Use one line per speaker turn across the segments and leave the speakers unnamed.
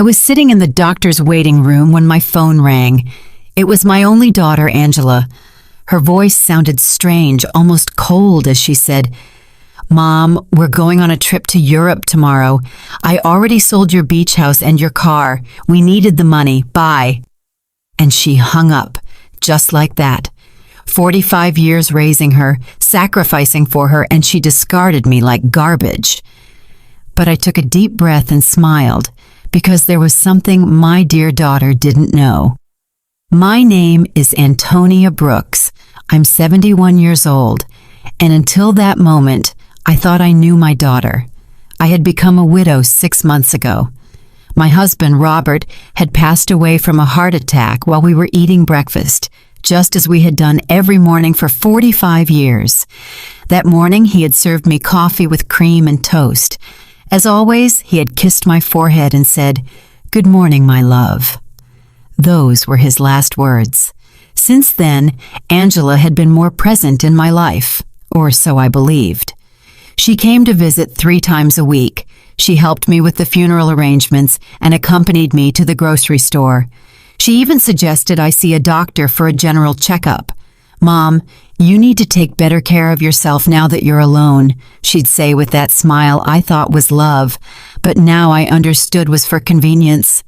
I was sitting in the doctor's waiting room when my phone rang. It was my only daughter, Angela. Her voice sounded strange, almost cold, as she said, "Mom, we're going on a trip to Europe tomorrow. I already sold your beach house and your car. We needed the money. Bye." And she hung up, just like that. 45 years raising her, sacrificing for her, and she discarded me like garbage. But I took a deep breath and smiled, because there was something my dear daughter didn't know. My name is Antonia Brooks. I'm 71 years old, and until that moment, I thought I knew my daughter. I had become a widow 6 months ago. My husband, Robert, had passed away from a heart attack while we were eating breakfast, just as we had done every morning for 45 years. That morning, he had served me coffee with cream and toast. As always, he had kissed my forehead and said, "Good morning, my love." Those were his last words. Since then, Angela had been more present in my life, or so I believed. She came to visit 3 times a week. She helped me with the funeral arrangements and accompanied me to the grocery store. She even suggested I see a doctor for a general checkup. "Mom, you need to take better care of yourself now that you're alone," she'd say with that smile I thought was love, but now I understood was for convenience.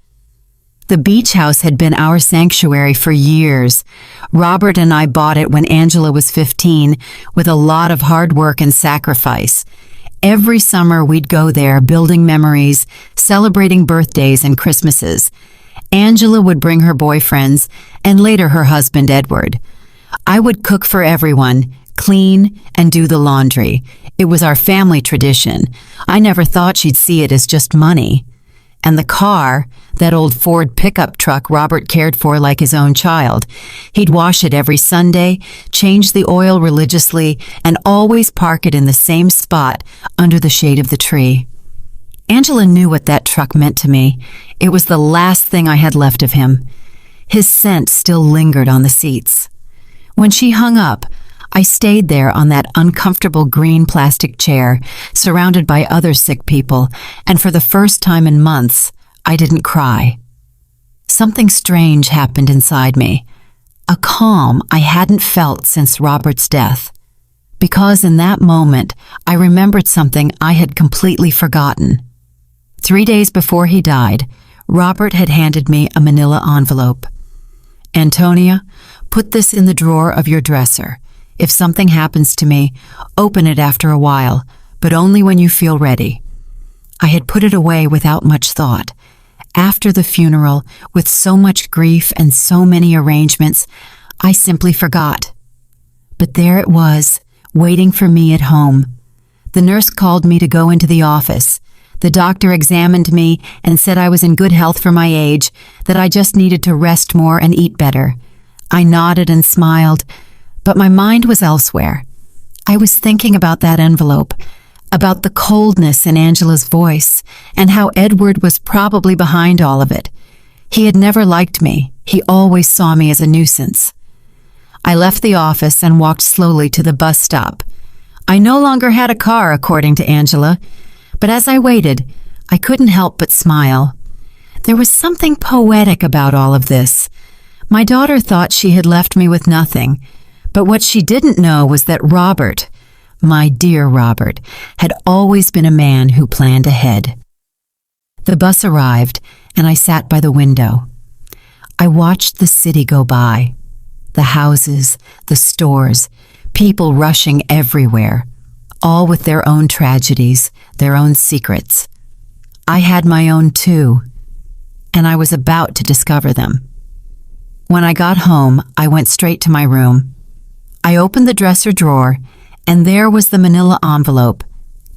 The beach house had been our sanctuary for years. Robert and I bought it when Angela was 15, with a lot of hard work and sacrifice. Every summer we'd go there, building memories, celebrating birthdays and Christmases. Angela would bring her boyfriends, and later her husband, Edward. I would cook for everyone, clean, and do the laundry. It was our family tradition. I never thought she'd see it as just money. And the car, that old Ford pickup truck Robert cared for like his own child. He'd wash it every Sunday, change the oil religiously, and always park it in the same spot under the shade of the tree. Angela knew what that truck meant to me. It was the last thing I had left of him. His scent still lingered on the seats. When she hung up, I stayed there on that uncomfortable green plastic chair, surrounded by other sick people, and for the first time in months, I didn't cry. Something strange happened inside me, a calm I hadn't felt since Robert's death. Because in that moment, I remembered something I had completely forgotten. 3 days before he died, Robert had handed me a manila envelope. "Antonia, put this in the drawer of your dresser. If something happens to me, open it after a while, but only when you feel ready." I had put it away without much thought. After the funeral, with so much grief and so many arrangements, I simply forgot. But there it was, waiting for me at home. The nurse called me to go into the office. The doctor examined me and said I was in good health for my age, that I just needed to rest more and eat better. I nodded and smiled, but my mind was elsewhere. I was thinking about that envelope, about the coldness in Angela's voice, and how Edward was probably behind all of it. He had never liked me. He always saw me as a nuisance. I left the office and walked slowly to the bus stop. I no longer had a car, according to Angela, but as I waited, I couldn't help but smile. There was something poetic about all of this. My daughter thought she had left me with nothing, but what she didn't know was that Robert, my dear Robert, had always been a man who planned ahead. The bus arrived, and I sat by the window. I watched the city go by. The houses, the stores, people rushing everywhere, all with their own tragedies, their own secrets. I had my own too, and I was about to discover them. When I got home, I went straight to my room. I opened the dresser drawer, and there was the manila envelope,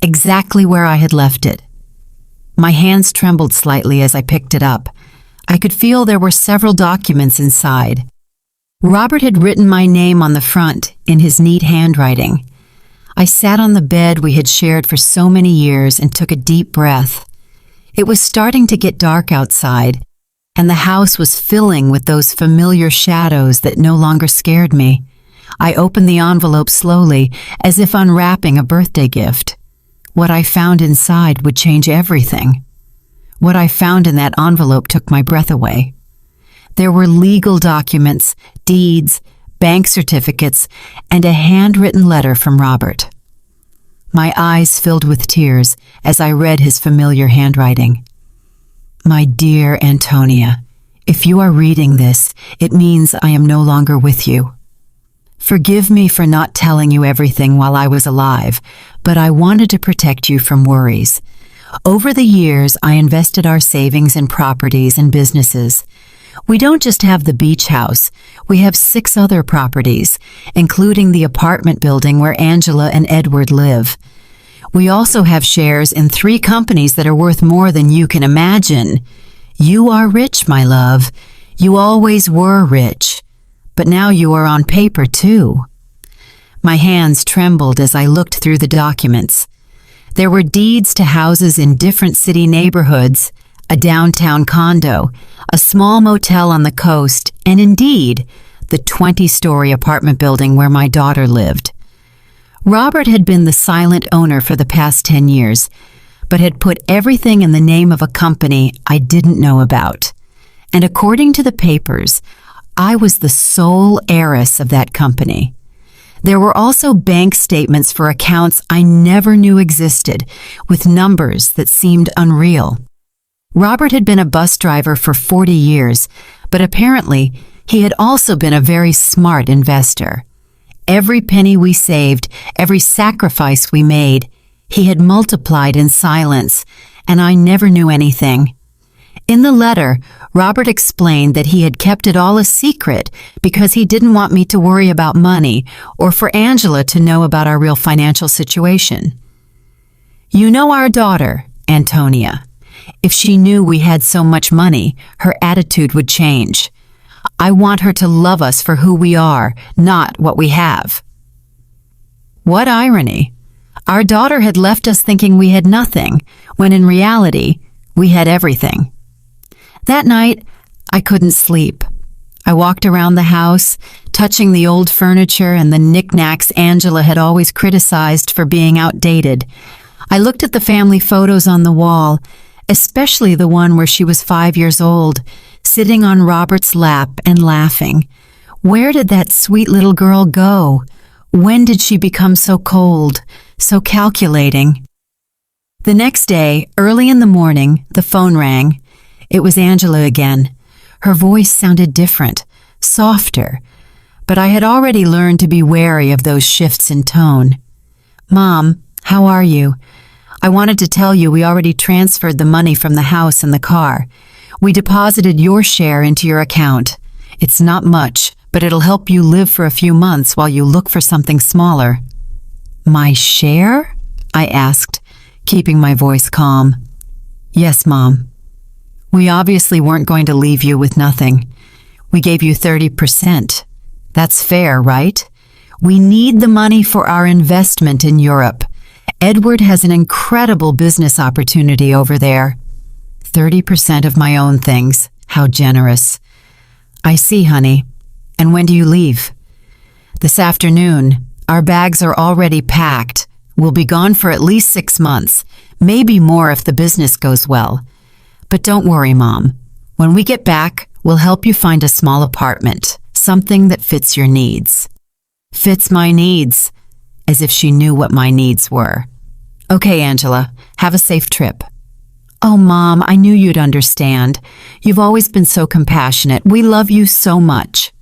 exactly where I had left it. My hands trembled slightly as I picked it up. I could feel there were several documents inside. Robert had written my name on the front in his neat handwriting. I sat on the bed we had shared for so many years and took a deep breath. It was starting to get dark outside, and the house was filling with those familiar shadows that no longer scared me. I opened the envelope slowly, as if unwrapping a birthday gift. What I found inside would change everything. What I found in that envelope took my breath away. There were legal documents, deeds, bank certificates, and a handwritten letter from Robert. My eyes filled with tears as I read his familiar handwriting. My dear Antonia, if you are reading this, it means I am no longer with you. Forgive me for not telling you everything while I was alive, but I wanted to protect you from worries. Over the years, I invested our savings in properties and businesses. We don't just have the beach house, we have 6 other properties, including the apartment building where Angela and Edward live. We also have shares in 3 companies that are worth more than you can imagine. You are rich, my love. You always were rich. But now you are on paper, too. My hands trembled as I looked through the documents. There were deeds to houses in different city neighborhoods, a downtown condo, a small motel on the coast, and indeed, the 20-story apartment building where my daughter lived. Robert had been the silent owner for the past 10 years, but had put everything in the name of a company I didn't know about. And according to the papers, I was the sole heiress of that company. There were also bank statements for accounts I never knew existed, with numbers that seemed unreal. Robert had been a bus driver for 40 years, but apparently he had also been a very smart investor. Every penny we saved, every sacrifice we made, he had multiplied in silence, and I never knew anything. In the letter, Robert explained that he had kept it all a secret because he didn't want me to worry about money or for Angela to know about our real financial situation. You know our daughter, Antonia. If she knew we had so much money, her attitude would change. I want her to love us for who we are, not what we have. What irony. Our daughter had left us thinking we had nothing, when in reality, we had everything. That night, I couldn't sleep. I walked around the house, touching the old furniture and the knickknacks Angela had always criticized for being outdated. I looked at the family photos on the wall, especially the one where she was 5 years old, sitting on Robert's lap and laughing. Where did that sweet little girl go? When did she become so cold, so calculating? The next day, early in the morning, the phone rang. It was Angela again. Her voice sounded different, softer, but I had already learned to be wary of those shifts in tone. Mom, how are you? I wanted to tell you we already transferred the money from the house and the car. We deposited your share into your account. It's not much, but it'll help you live for a few months while you look for something smaller. My share? I asked, keeping my voice calm. Yes, Mom. We obviously weren't going to leave you with nothing. We gave you 30%. That's fair, right? We need the money for our investment in Europe. Edward has an incredible business opportunity over there. 30% of my own things. How generous. I see, honey. And when do you leave? This afternoon. Our bags are already packed. We'll be gone for at least 6 months, maybe more if the business goes well. But don't worry, Mom. When we get back, we'll help you find a small apartment, something that fits your needs. Fits my needs, as if she knew what my needs were. Okay, Angela, have a safe trip. Oh, Mom, I knew you'd understand. You've always been so compassionate. We love you so much.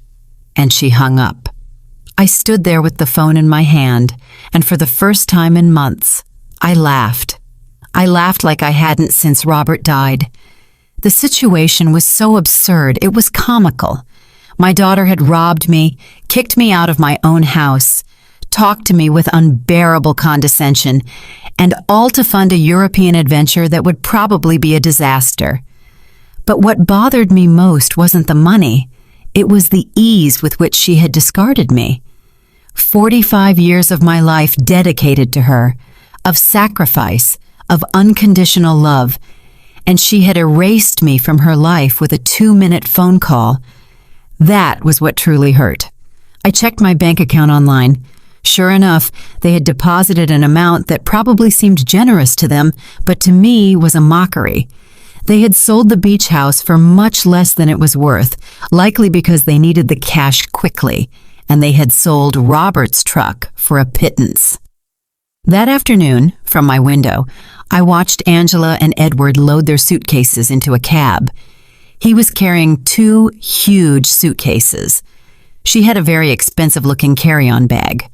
And she hung up. I stood there with the phone in my hand, and for the first time in months, I laughed. I laughed like I hadn't since Robert died. The situation was so absurd, it was comical. My daughter had robbed me, kicked me out of my own house, talked to me with unbearable condescension, and all to fund a European adventure that would probably be a disaster. But what bothered me most wasn't the money. It was the ease with which she had discarded me. 45 years of my life dedicated to her, of sacrifice, of unconditional love, and she had erased me from her life with a 2-minute phone call. That was what truly hurt. I checked my bank account online. Sure enough, they had deposited an amount that probably seemed generous to them, but to me was a mockery. They had sold the beach house for much less than it was worth, likely because they needed the cash quickly, and they had sold Robert's truck for a pittance. That afternoon, from my window, I watched Angela and Edward load their suitcases into a cab. He was carrying 2 huge suitcases. She had a very expensive-looking carry-on bag.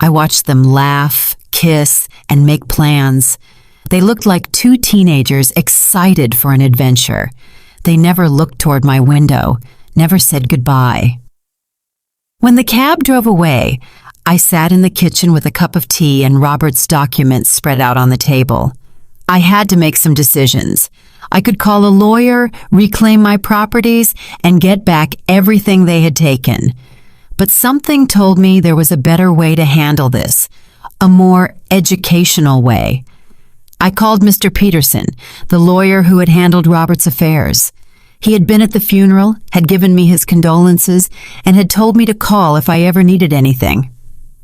I watched them laugh, kiss, and make plans. They looked like 2 teenagers excited for an adventure. They never looked toward my window, never said goodbye. When the cab drove away, I sat in the kitchen with a cup of tea and Robert's documents spread out on the table. I had to make some decisions. I could call a lawyer, reclaim my properties, and get back everything they had taken. But something told me there was a better way to handle this, a more educational way. I called Mr. Peterson, the lawyer who had handled Robert's affairs. He had been at the funeral, had given me his condolences, and had told me to call if I ever needed anything.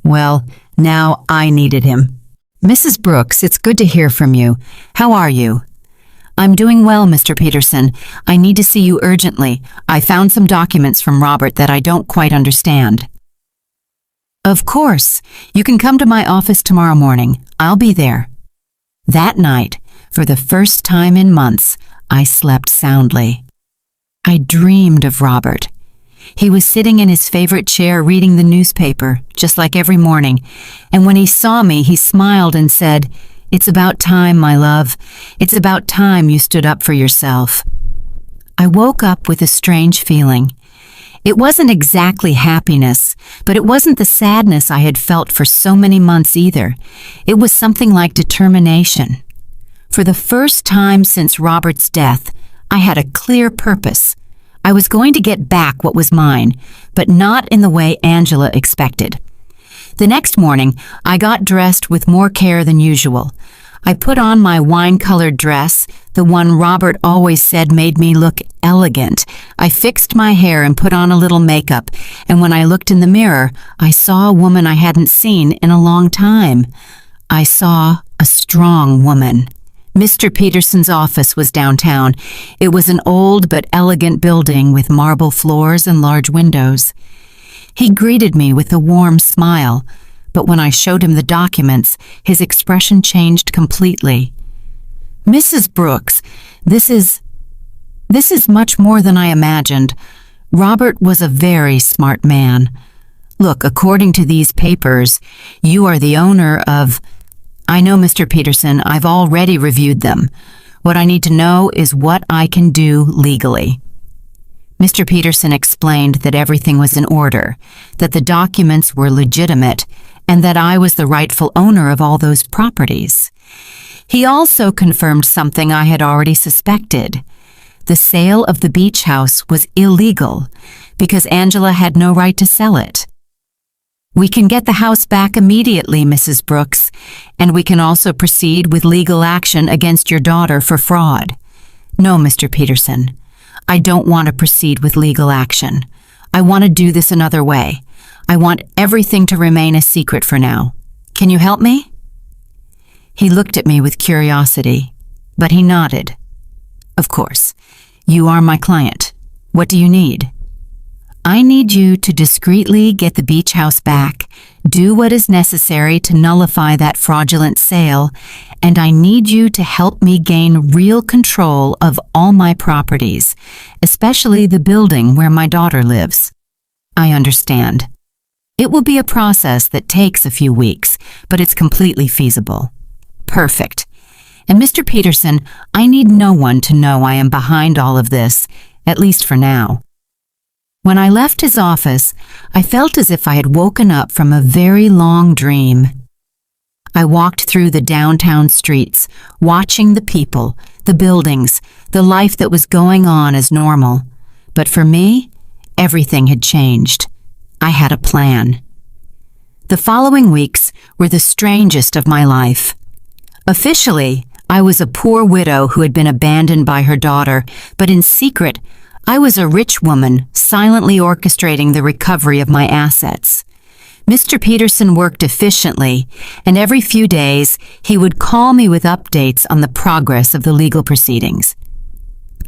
Well, now I needed him. Mrs. Brooks, it's good to hear from you. How are you? I'm doing well, Mr. Peterson. I need to see you urgently. I found some documents from Robert that I don't quite understand. Of course. You can come to my office tomorrow morning. I'll be there. That night, for the first time in months, I slept soundly. I dreamed of Robert. He was sitting in his favorite chair reading the newspaper, just like every morning, and when he saw me, he smiled and said, "It's about time, my love. It's about time you stood up for yourself." I woke up with a strange feeling. It wasn't exactly happiness, but it wasn't the sadness I had felt for so many months either. It was something like determination. For the first time since Robert's death, I had a clear purpose. I was going to get back what was mine, but not in the way Angela expected. The next morning, I got dressed with more care than usual. I put on my wine-colored dress, the one Robert always said made me look elegant. I fixed my hair and put on a little makeup, and when I looked in the mirror, I saw a woman I hadn't seen in a long time. I saw a strong woman. Mr. Peterson's office was downtown. It was an old but elegant building with marble floors and large windows. He greeted me with a warm smile, but when I showed him the documents, his expression changed completely. "Mrs. Brooks, this is much more than I imagined. Robert was a very smart man. Look, according to these papers, you are the owner of—" "I know, Mr. Peterson, I've already reviewed them. What I need to know is what I can do legally." Mr. Peterson explained that everything was in order, that the documents were legitimate, and that I was the rightful owner of all those properties. He also confirmed something I had already suspected. The sale of the beach house was illegal because Angela had no right to sell it. "We can get the house back immediately, Mrs. Brooks, and we can also proceed with legal action against your daughter for fraud." "No, Mr. Peterson, I don't want to proceed with legal action. I want to do this another way. I want everything to remain a secret for now. Can you help me?" He looked at me with curiosity, but he nodded. "Of course. You are my client. What do you need?" "I need you to discreetly get the beach house back, do what is necessary to nullify that fraudulent sale, and I need you to help me gain real control of all my properties, especially the building where my daughter lives." "I understand. It will be a process that takes a few weeks, but it's completely feasible." "Perfect. And Mr. Peterson, I need no one to know I am behind all of this, at least for now." When I left his office, I felt as if I had woken up from a very long dream. I walked through the downtown streets, watching the people, the buildings, the life that was going on as normal. But for me, everything had changed. I had a plan. The following weeks were the strangest of my life. Officially, I was a poor widow who had been abandoned by her daughter, but in secret, I was a rich woman silently orchestrating the recovery of my assets. Mr. Peterson worked efficiently, and every few days he would call me with updates on the progress of the legal proceedings.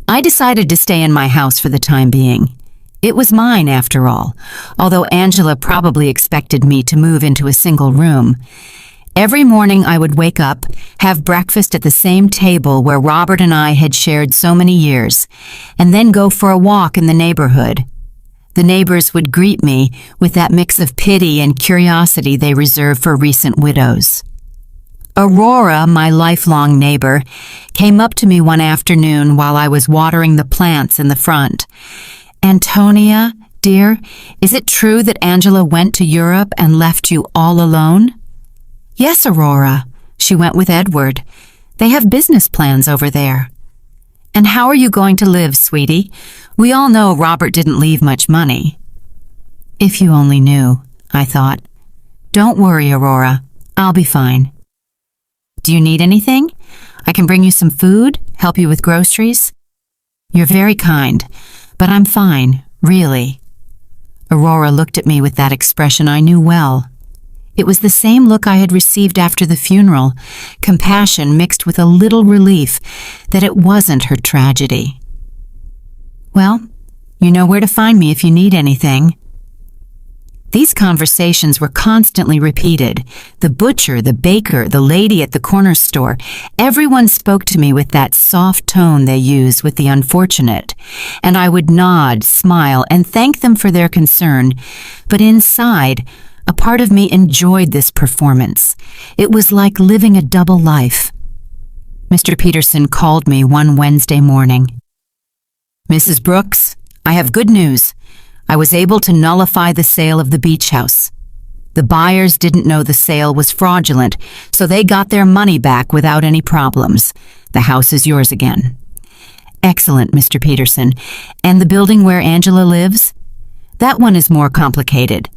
I decided to stay in my house for the time being. It was mine, after all, although Angela probably expected me to move into a single room. Every morning I would wake up, have breakfast at the same table where Robert and I had shared so many years, and then go for a walk in the neighborhood. The neighbors would greet me with that mix of pity and curiosity they reserve for recent widows. Aurora, my lifelong neighbor, came up to me one afternoon while I was watering the plants in the front. "Antonia, dear, is it true that Angela went to Europe and left you all alone?" "Yes, Aurora. She went with Edward. They have business plans over there." "And how are you going to live, sweetie? We all know Robert didn't leave much money." "If you only knew," I thought. "Don't worry, Aurora. I'll be fine." "Do you need anything? I can bring you some food, help you with groceries." "You're very kind, but I'm fine, really." Aurora looked at me with that expression I knew well. It was the same look I had received after the funeral, compassion mixed with a little relief that it wasn't her tragedy. "Well, you know where to find me if you need anything." These conversations were constantly repeated. The butcher, the baker, the lady at the corner store, everyone spoke to me with that soft tone they use with the unfortunate, and I would nod, smile, and thank them for their concern, but inside, a part of me enjoyed this performance. It was like living a double life. Mr. Peterson called me one Wednesday morning. "Mrs. Brooks, I have good news. I was able to nullify the sale of the beach house. The buyers didn't know the sale was fraudulent, so they got their money back without any problems. The house is yours again." "Excellent, Mr. Peterson. And the building where Angela lives?" "That one is more complicated.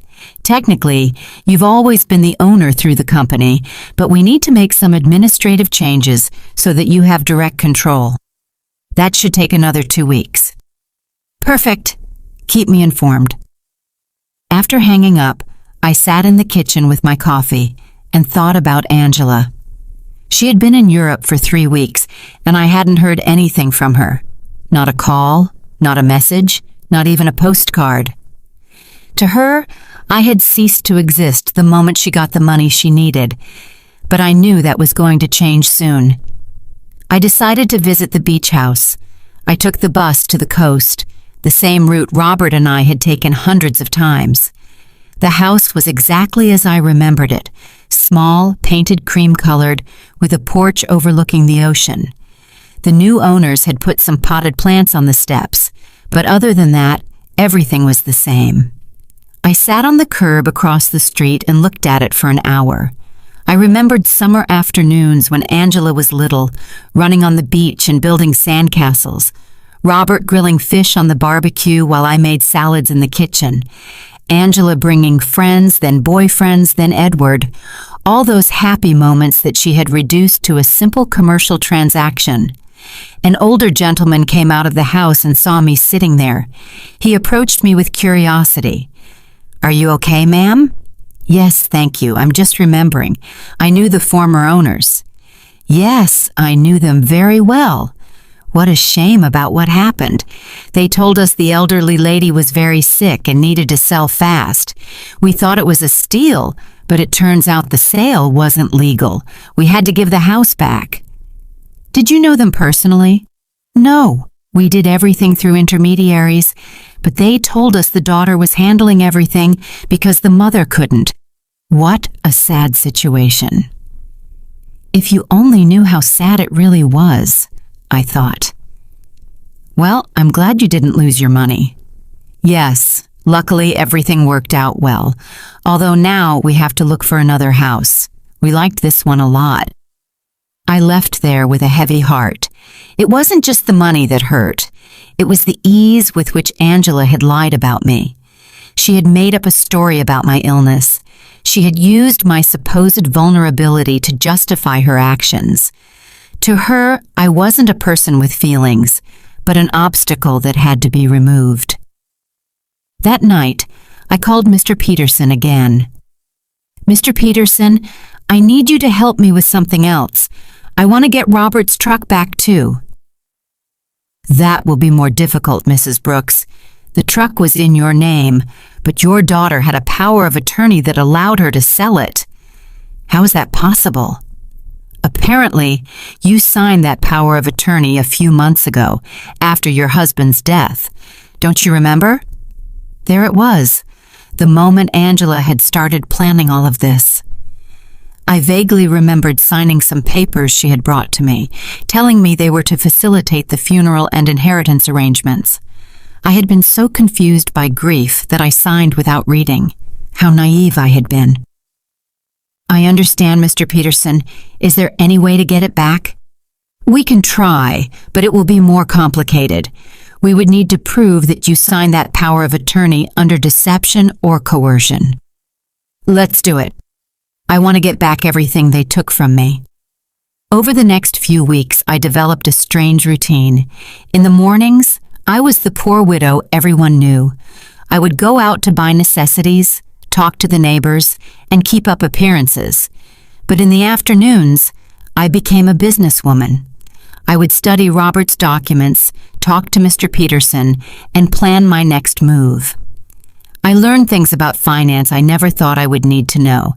Technically, you've always been the owner through the company, but we need to make some administrative changes so that you have direct control. That should take another 2 weeks." "Perfect. Keep me informed." After hanging up, I sat in the kitchen with my coffee and thought about Angela. She had been in Europe for 3 weeks, and I hadn't heard anything from her. Not a call, not a message, not even a postcard. To her, I had ceased to exist the moment she got the money she needed, but I knew that was going to change soon. I decided to visit the beach house. I took the bus to the coast, the same route Robert and I had taken hundreds of times. The house was exactly as I remembered it, small, painted cream-colored, with a porch overlooking the ocean. The new owners had put some potted plants on the steps, but other than that, everything was the same. I sat on the curb across the street and looked at it for an hour. I remembered summer afternoons when Angela was little, running on the beach and building sandcastles, Robert grilling fish on the barbecue while I made salads in the kitchen, Angela bringing friends, then boyfriends, then Edward, all those happy moments that she had reduced to a simple commercial transaction. An older gentleman came out of the house and saw me sitting there. He approached me with curiosity. "Are you okay, ma'am?" "Yes, thank you. I'm just remembering. I knew the former owners." "Yes, I knew them very well. What a shame about what happened. They told us the elderly lady was very sick and needed to sell fast. We thought it was a steal, but it turns out the sale wasn't legal. We had to give the house back." "Did you know them personally?" "No. We did everything through intermediaries, but they told us the daughter was handling everything because the mother couldn't. What a sad situation." If you only knew how sad it really was, I thought. "Well, I'm glad you didn't lose your money." "Yes, luckily everything worked out well, although now we have to look for another house. We liked this one a lot." I left there with a heavy heart. It wasn't just the money that hurt. It was the ease with which Angela had lied about me. She had made up a story about my illness. She had used my supposed vulnerability to justify her actions. To her, I wasn't a person with feelings, but an obstacle that had to be removed. That night, I called Mr. Peterson again. "Mr. Peterson, I need you to help me with something else. I want to get Robert's truck back too." That will be more difficult, Mrs. Brooks. The truck was in your name, but your daughter had a power of attorney that allowed her to sell it. How is that possible? Apparently, you signed that power of attorney a few months ago, after your husband's death. Don't you remember? There it was, the moment Angela had started planning all of this. I vaguely remembered signing some papers she had brought to me, telling me they were to facilitate the funeral and inheritance arrangements. I had been so confused by grief that I signed without reading. How naive I had been. I understand, Mr. Peterson. Is there any way to get it back? We can try, but it will be more complicated. We would need to prove that you signed that power of attorney under deception or coercion. Let's do it. I want to get back everything they took from me. Over the next few weeks, I developed a strange routine. In the mornings, I was the poor widow everyone knew. I would go out to buy necessities, talk to the neighbors, and keep up appearances. But in the afternoons, I became a businesswoman. I would study Robert's documents, talk to Mr. Peterson, and plan my next move. I learned things about finance I never thought I would need to know.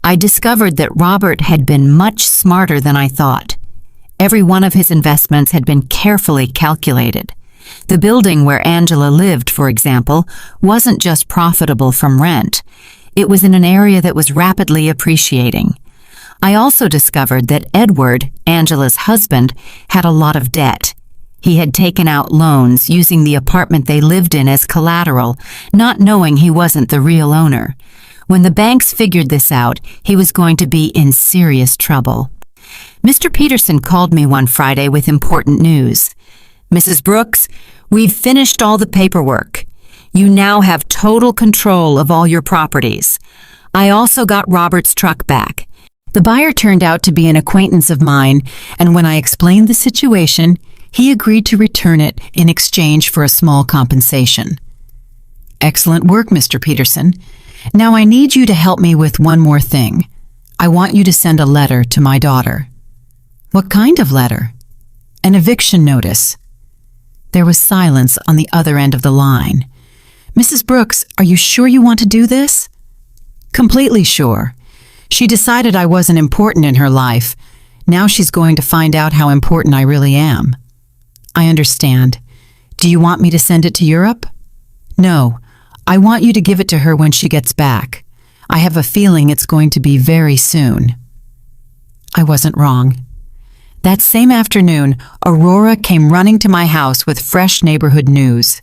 I discovered that Robert had been much smarter than I thought. Every one of his investments had been carefully calculated. The building where Angela lived, for example, wasn't just profitable from rent. It was in an area that was rapidly appreciating. I also discovered that Edward, Angela's husband, had a lot of debt. He had taken out loans using the apartment they lived in as collateral, not knowing he wasn't the real owner. When the banks figured this out, he was going to be in serious trouble. Mr. Peterson called me one Friday with important news. Mrs. Brooks, we've finished all the paperwork. You now have total control of all your properties. I also got Robert's truck back. The buyer turned out to be an acquaintance of mine, and when I explained the situation, he agreed to return it in exchange for a small compensation. Excellent work, Mr. Peterson. Now I need you to help me with one more thing. I want you to send a letter to my daughter. What kind of letter? An eviction notice. There was silence on the other end of the line. Mrs. Brooks, are you sure you want to do this? Completely sure. She decided I wasn't important in her life. Now she's going to find out how important I really am. I understand. Do you want me to send it to Europe? No. I want you to give it to her when she gets back. I have a feeling it's going to be very soon. I wasn't wrong. That same afternoon, Aurora came running to my house with fresh neighborhood news.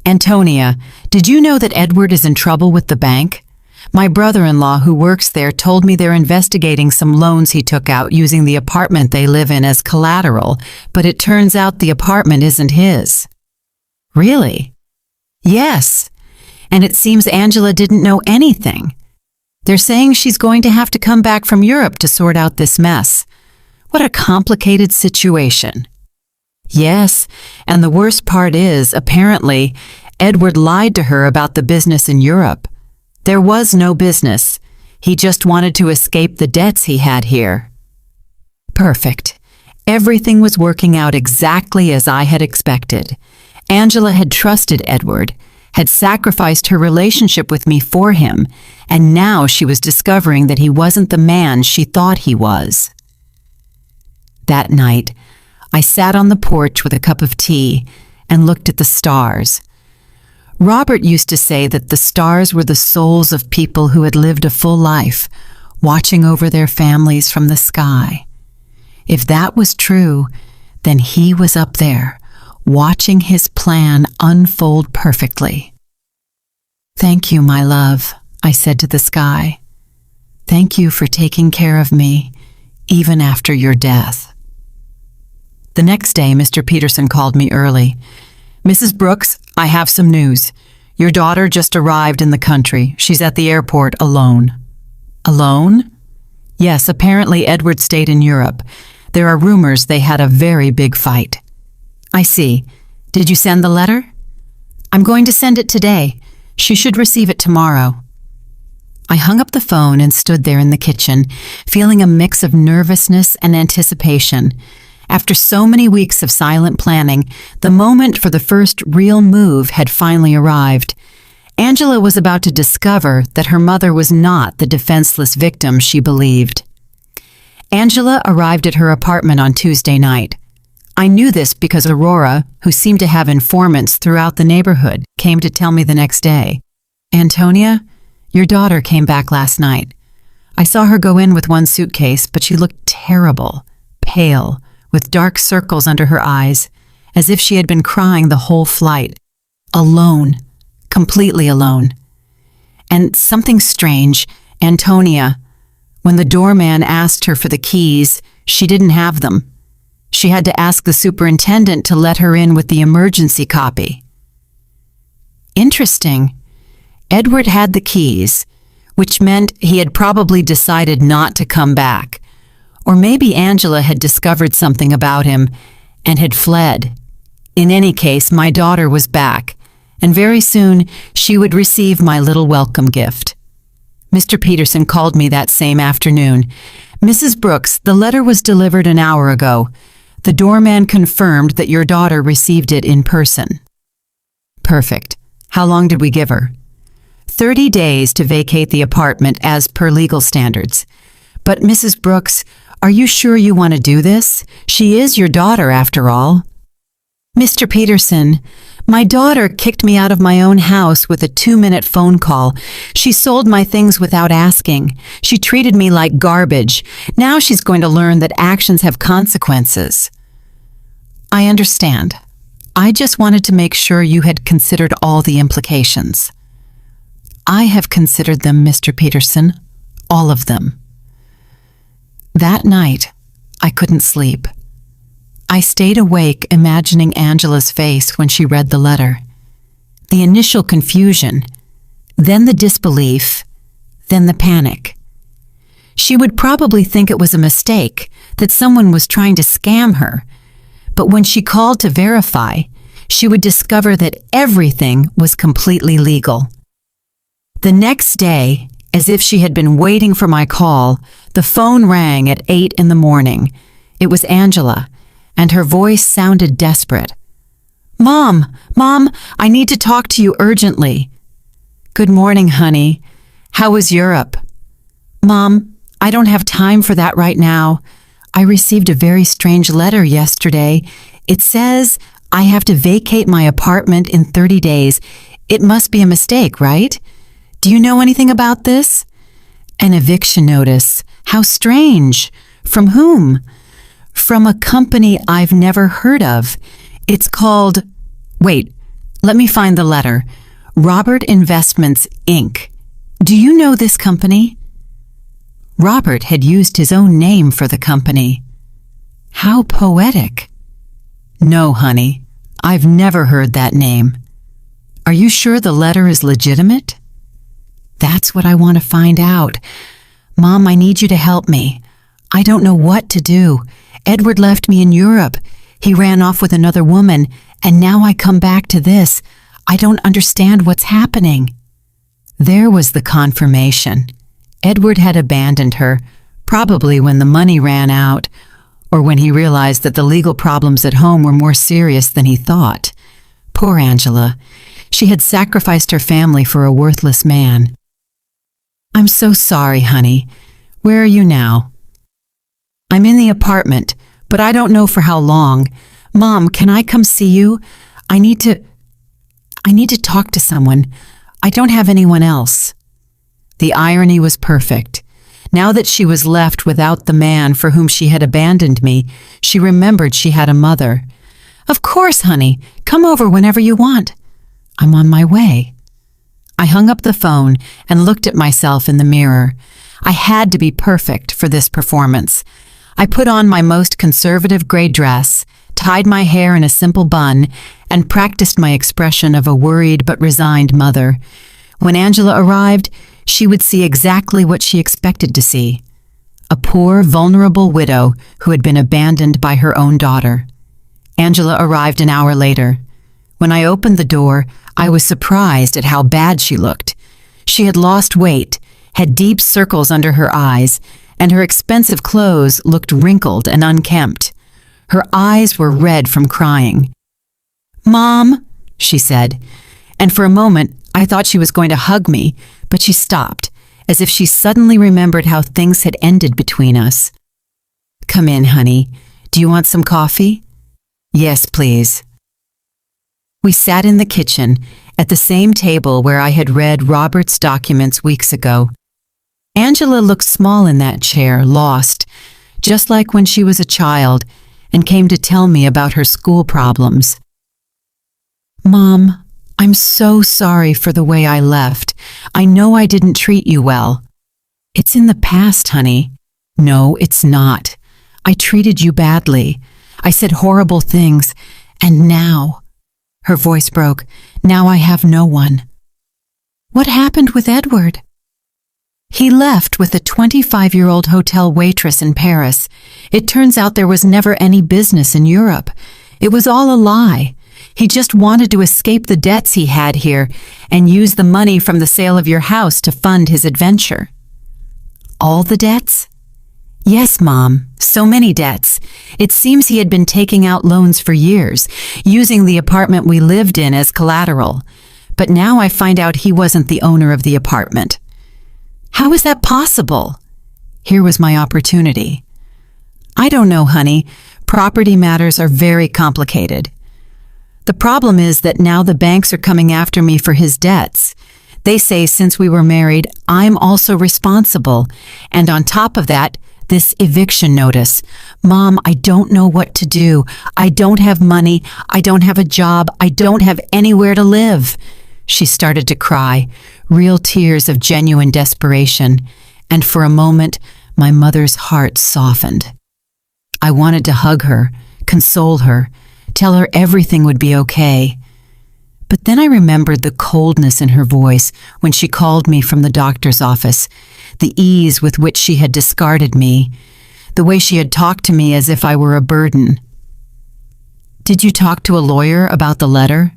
Antonia, did you know that Edward is in trouble with the bank? My brother-in-law who works there told me they're investigating some loans he took out using the apartment they live in as collateral, but it turns out the apartment isn't his. Really? Yes. And it seems Angela didn't know anything. They're saying she's going to have to come back from Europe to sort out this mess. What a complicated situation. Yes, and the worst part is, apparently, Edward lied to her about the business in Europe. There was no business. He just wanted to escape the debts he had here. Perfect. Everything was working out exactly as I had expected. Angela had trusted Edward, had sacrificed her relationship with me for him, and now she was discovering that he wasn't the man she thought he was. That night, I sat on the porch with a cup of tea and looked at the stars. Robert used to say that the stars were the souls of people who had lived a full life, watching over their families from the sky. If that was true, then he was up there, watching his plan unfold perfectly. Thank you, my love, I said to the sky. Thank you for taking care of me, even after your death. The next day, Mr. Peterson called me early. Mrs. Brooks, I have some news. Your daughter just arrived in the country. She's at the airport alone. Alone? Yes, apparently Edward stayed in Europe. There are rumors they had a very big fight. I see. Did you send the letter? I'm going to send it today. She should receive it tomorrow. I hung up the phone and stood there in the kitchen, feeling a mix of nervousness and anticipation. After so many weeks of silent planning, the moment for the first real move had finally arrived. Angela was about to discover that her mother was not the defenseless victim she believed. Angela arrived at her apartment on Tuesday night. I knew this because Aurora, who seemed to have informants throughout the neighborhood, came to tell me the next day. "Antonia, your daughter came back last night. I saw her go in with one suitcase, but she looked terrible, pale, with dark circles under her eyes, as if she had been crying the whole flight. Alone, completely alone. And something strange, Antonia, when the doorman asked her for the keys, she didn't have them. She had to ask the superintendent to let her in with the emergency copy." Interesting. Edward had the keys, which meant he had probably decided not to come back. Or maybe Angela had discovered something about him and had fled. In any case, my daughter was back, and very soon she would receive my little welcome gift. Mr. Peterson called me that same afternoon. "Mrs. Brooks, the letter was delivered an hour ago. The doorman confirmed that your daughter received it in person." Perfect. How long did we give her? 30 days to vacate the apartment as per legal standards. "But Mrs. Brooks, are you sure you want to do this? She is your daughter after all." "Mr. Peterson, my daughter kicked me out of my own house with a 2-minute phone call. She sold my things without asking. She treated me like garbage. Now she's going to learn that actions have consequences." "I understand. I just wanted to make sure you had considered all the implications." "I have considered them, Mr. Peterson. All of them." That night, I couldn't sleep. I stayed awake imagining Angela's face when she read the letter. The initial confusion, then the disbelief, then the panic. She would probably think it was a mistake, that someone was trying to scam her. But when she called to verify, she would discover that everything was completely legal. The next day, as if she had been waiting for my call, the phone rang at 8 in the morning. It was Angela, and her voice sounded desperate. Mom, I need to talk to you urgently." "Good morning, honey. How was Europe?" "Mom, I don't have time for that right now. I received a very strange letter yesterday. It says I have to vacate my apartment in 30 days. It must be a mistake, right? Do you know anything about this?" "An eviction notice. How strange. From whom?" "From a company I've never heard of. It's called... Wait, let me find the letter. Robert Investments, Inc. Do you know this company?" Robert had used his own name for the company. How poetic. "No, honey, I've never heard that name." "Are you sure the letter is legitimate?" "That's what I want to find out. Mom, I need you to help me. I don't know what to do. Edward left me in Europe. He ran off with another woman, and now I come back to this. I don't understand what's happening." There was the confirmation. Edward had abandoned her, probably when the money ran out, or when he realized that the legal problems at home were more serious than he thought. Poor Angela. She had sacrificed her family for a worthless man. "I'm so sorry, honey. Where are you now?" "I'm in the apartment, but I don't know for how long. Mom, can I come see you? I need to talk to someone. I don't have anyone else." The irony was perfect. Now that she was left without the man for whom she had abandoned me, she remembered she had a mother. "Of course, honey. Come over whenever you want." "I'm on my way." I hung up the phone and looked at myself in the mirror. I had to be perfect for this performance. I put on my most conservative gray dress, tied my hair in a simple bun, and practiced my expression of a worried but resigned mother. When Angela arrived, she would see exactly what she expected to see: a poor, vulnerable widow who had been abandoned by her own daughter. Angela arrived an hour later. When I opened the door, I was surprised at how bad she looked. She had lost weight, had deep circles under her eyes, and her expensive clothes looked wrinkled and unkempt. Her eyes were red from crying. "Mom," she said, and for a moment I thought she was going to hug me, but she stopped, as if she suddenly remembered how things had ended between us. "Come in, honey. Do you want some coffee?" "Yes, please." We sat in the kitchen, at the same table where I had read Robert's documents weeks ago. Angela looked small in that chair, lost, just like when she was a child, and came to tell me about her school problems. "Mom, I'm so sorry for the way I left. I know I didn't treat you well." "It's in the past, honey." "No, it's not. I treated you badly. I said horrible things, and now—" her voice broke. "Now I have no one." "What happened with Edward?" "He left with a 25-year-old hotel waitress in Paris. It turns out there was never any business in Europe. It was all a lie. He just wanted to escape the debts he had here and use the money from the sale of your house to fund his adventure." "All the debts?" "Yes, Mom, so many debts. It seems he had been taking out loans for years, using the apartment we lived in as collateral. But now I find out he wasn't the owner of the apartment." "How is that possible?" Here was my opportunity. "I don't know, honey. Property matters are very complicated. The problem is that now the banks are coming after me for his debts. They say since we were married, I'm also responsible. And on top of that, this eviction notice. Mom, I don't know what to do. I don't have money. I don't have a job. I don't have anywhere to live." She started to cry, real tears of genuine desperation, and for a moment, my mother's heart softened. I wanted to hug her, console her, tell her everything would be okay. But then I remembered the coldness in her voice when she called me from the doctor's office, the ease with which she had discarded me, the way she had talked to me as if I were a burden. "Did you talk to a lawyer about the letter?"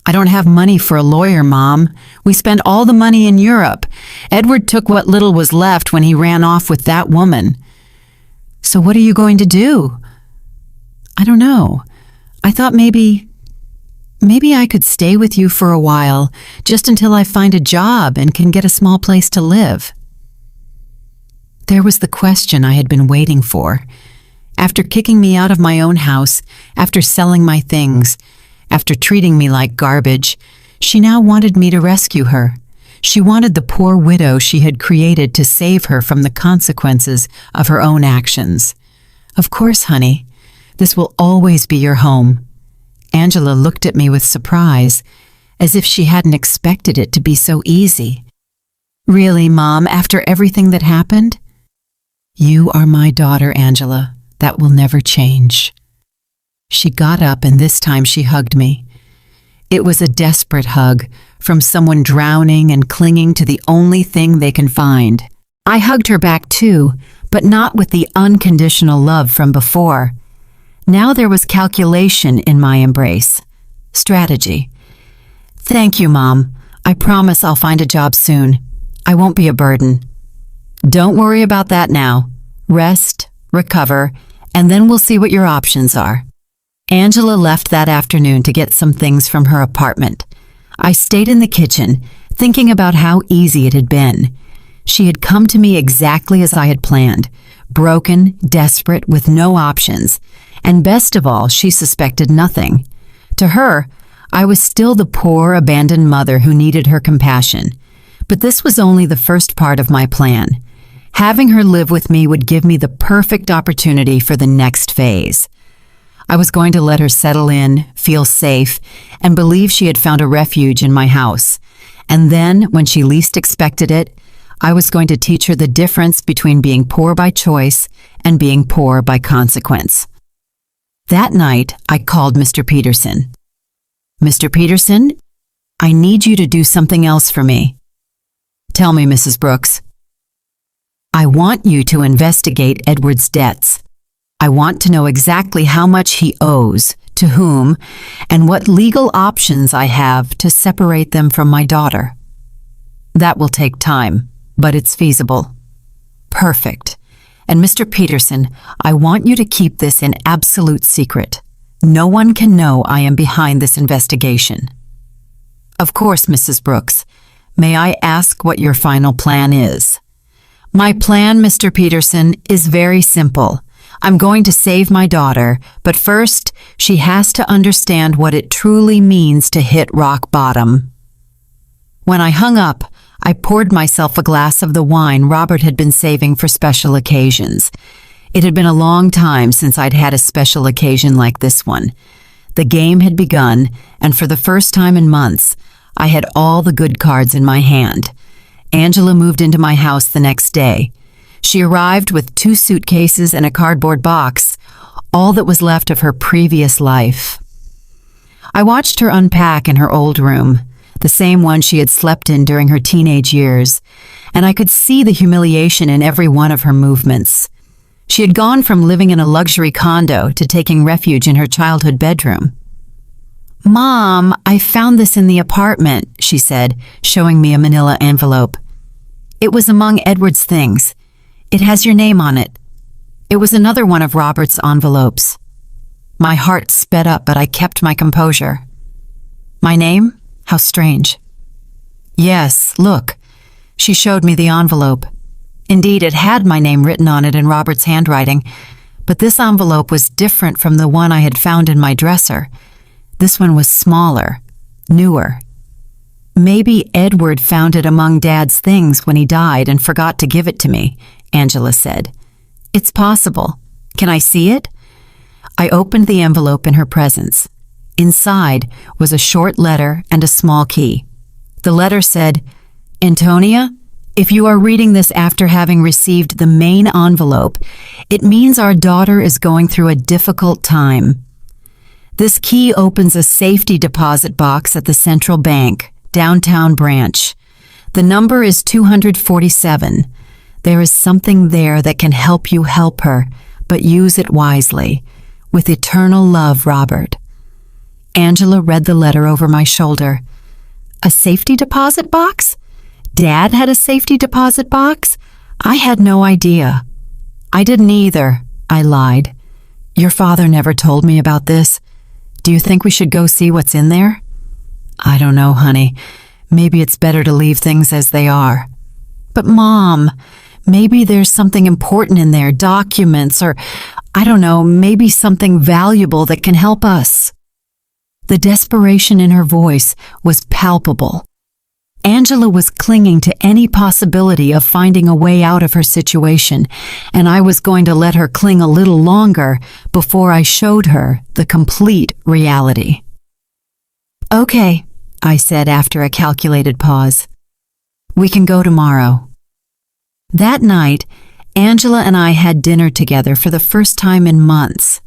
"I don't have money for a lawyer, Mom. We spent all the money in Europe. Edward took what little was left when he ran off with that woman." "So what are you going to do?" "I don't know. I thought maybe I could stay with you for a while, just until I find a job and can get a small place to live." There was the question I had been waiting for. After kicking me out of my own house, after selling my things, after treating me like garbage, she now wanted me to rescue her. She wanted the poor widow she had created to save her from the consequences of her own actions. "Of course, honey. This will always be your home." Angela looked at me with surprise, as if she hadn't expected it to be so easy. "Really, Mom, after everything that happened?" "You are my daughter, Angela. That will never change." She got up and this time she hugged me. It was a desperate hug from someone drowning and clinging to the only thing they can find. I hugged her back too, but not with the unconditional love from before. Now there was calculation in my embrace. Strategy. "Thank you, Mom. I promise I'll find a job soon. I won't be a burden." "Don't worry about that now. Rest, recover, and then we'll see what your options are." Angela left that afternoon to get some things from her apartment. I stayed in the kitchen, thinking about how easy it had been. She had come to me exactly as I had planned, broken, desperate, with no options. And best of all, she suspected nothing. To her, I was still the poor, abandoned mother who needed her compassion. But this was only the first part of my plan. Having her live with me would give me the perfect opportunity for the next phase. I was going to let her settle in, feel safe, and believe she had found a refuge in my house. And then, when she least expected it, I was going to teach her the difference between being poor by choice and being poor by consequence. That night, I called Mr. Peterson. "Mr. Peterson, I need you to do something else for me." "Tell me, Mrs. Brooks." "I want you to investigate Edward's debts. I want to know exactly how much he owes, to whom, and what legal options I have to separate them from my daughter." "That will take time, but it's feasible." "Perfect. And Mr. Peterson, I want you to keep this an absolute secret. No one can know I am behind this investigation." "Of course, Mrs. Brooks. May I ask what your final plan is?" "My plan, Mr. Peterson, is very simple. I'm going to save my daughter, but first, she has to understand what it truly means to hit rock bottom." When I hung up, I poured myself a glass of the wine Robert had been saving for special occasions. It had been a long time since I'd had a special occasion like this one. The game had begun, and for the first time in months, I had all the good cards in my hand. Angela moved into my house the next day. She arrived with 2 suitcases and a cardboard box, all that was left of her previous life. I watched her unpack in her old room, the same one she had slept in during her teenage years, and I could see the humiliation in every one of her movements. She had gone from living in a luxury condo to taking refuge in her childhood bedroom. "Mom, I found this in the apartment," she said, showing me a manila envelope. "It was among Edward's things. It has your name on it." It was another one of Robert's envelopes. My heart sped up, but I kept my composure. "My name? How strange." "Yes, look." She showed me the envelope. Indeed, it had my name written on it in Robert's handwriting, but this envelope was different from the one I had found in my dresser. This one was smaller, newer. "Maybe Edward found it among Dad's things when he died and forgot to give it to me," Angela said. "It's possible. Can I see it?" I opened the envelope in her presence. Inside was a short letter and a small key. The letter said, "Antonia, if you are reading this after having received the main envelope, it means our daughter is going through a difficult time. This key opens a safety deposit box at the Central Bank, downtown branch. The number is 247. There is something there that can help you help her, but use it wisely. With eternal love, Robert." Angela read the letter over my shoulder. A safety deposit box? Dad had a safety deposit box? I had no idea. "I didn't either," I lied. "Your father never told me about this. Do you think we should go see what's in there?" "I don't know, honey. Maybe it's better to leave things as they are." "But Mom, maybe there's something important in there, documents, or I don't know, maybe something valuable that can help us." The desperation in her voice was palpable. Angela was clinging to any possibility of finding a way out of her situation, and I was going to let her cling a little longer before I showed her the complete reality. "Okay," I said after a calculated pause. "We can go tomorrow." That night, Angela and I had dinner together for the first time in months.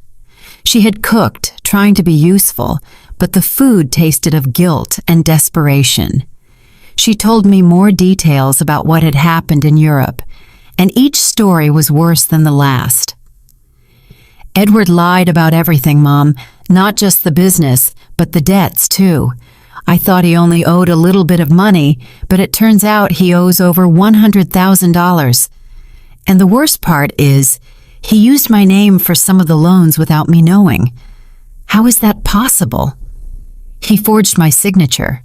She had cooked, trying to be useful, but the food tasted of guilt and desperation. She told me more details about what had happened in Europe, and each story was worse than the last. "Edward lied about everything, Mom, not just the business, but the debts, too. I thought he only owed a little bit of money, but it turns out he owes over $100,000. And the worst part is, he used my name for some of the loans without me knowing. How is that possible? He forged my signature.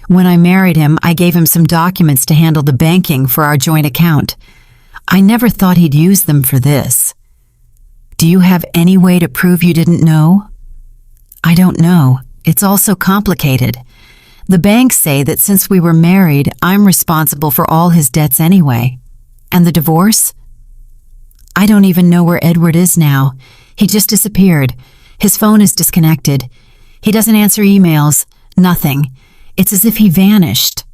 When I married him, I gave him some documents to handle the banking for our joint account. I never thought he'd use them for this. Do you have any way to prove you didn't know?" "I don't know. It's all so complicated. The banks say that since we were married, I'm responsible for all his debts anyway. And the divorce? I don't even know where Edward is now. He just disappeared. His phone is disconnected. He doesn't answer emails. Nothing. It's as if he vanished."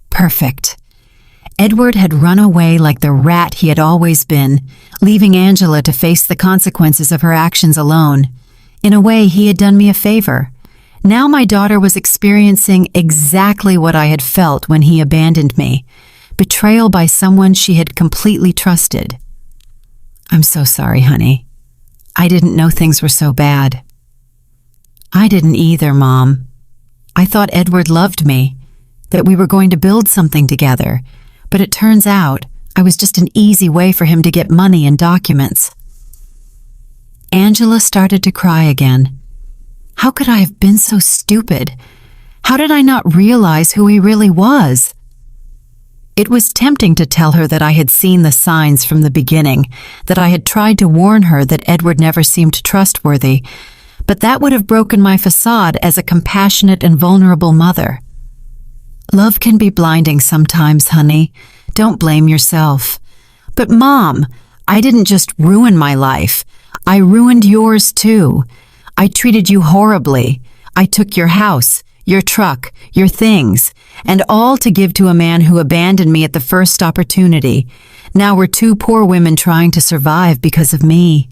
Perfect. Edward had run away like the rat he had always been, leaving Angela to face the consequences of her actions alone. In a way, he had done me a favor. Now my daughter was experiencing exactly what I had felt when he abandoned me, betrayal by someone she had completely trusted. "I'm so sorry, honey. I didn't know things were so bad." "I didn't either, Mom. I thought Edward loved me, that we were going to build something together, but it turns out I was just an easy way for him to get money and documents. Angela started to cry again. How could I have been so stupid? How did I not realize who he really was? It was tempting to tell her that I had seen the signs from the beginning, that I had tried to warn her that Edward never seemed trustworthy, but that would have broken my facade as a compassionate and vulnerable mother. Love can be blinding sometimes, honey. Don't blame yourself. But Mom, I didn't just ruin my life. I ruined yours too. I treated you horribly. I took your house, your truck, your things, and all to give to a man who abandoned me at the first opportunity. Now we're two poor women trying to survive because of me.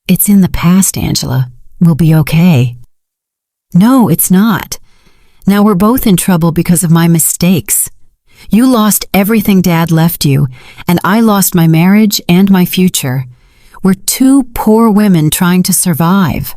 It's in the past, Angela. We'll be okay. No, it's not. Now we're both in trouble because of my mistakes. You lost everything Dad left you, and I lost my marriage and my future. We're two poor women trying to survive.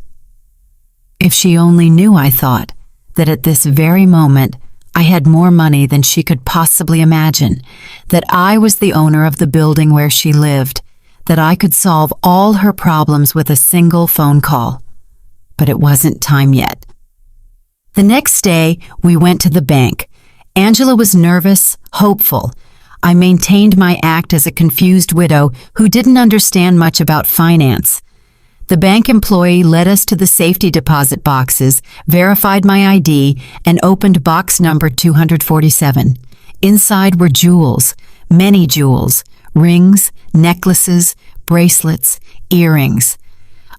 If she only knew, I thought, that at this very moment I had more money than she could possibly imagine, that I was the owner of the building where she lived, that I could solve all her problems with a single phone call. But it wasn't time yet. The next day, we went to the bank. Angela was nervous, hopeful. I maintained my act as a confused widow who didn't understand much about finance. The bank employee led us to the safety deposit boxes, verified my ID, and opened box number 247. Inside were jewels, many jewels, rings, necklaces, bracelets, earrings.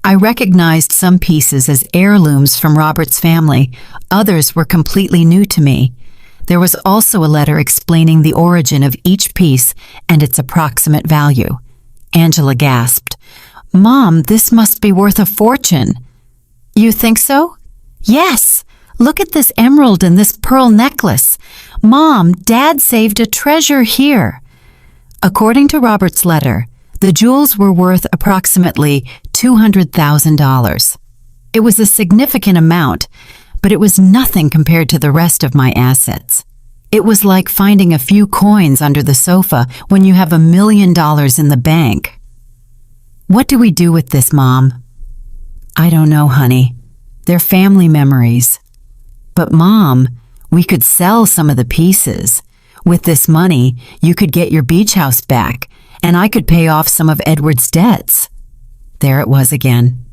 I recognized some pieces as heirlooms from Robert's family. Others were completely new to me. There was also a letter explaining the origin of each piece and its approximate value. Angela gasped. Mom, this must be worth a fortune. You think so? Yes. Look at this emerald and this pearl necklace. Mom, Dad saved a treasure here. According to Robert's letter, the jewels were worth approximately $200,000. It was a significant amount, but it was nothing compared to the rest of my assets. It was like finding a few coins under the sofa when you have $1 million in the bank. What do we do with this, Mom? I don't know, honey. They're family memories. But Mom, we could sell some of the pieces. With this money, you could get your beach house back, and I could pay off some of Edward's debts. There it was again.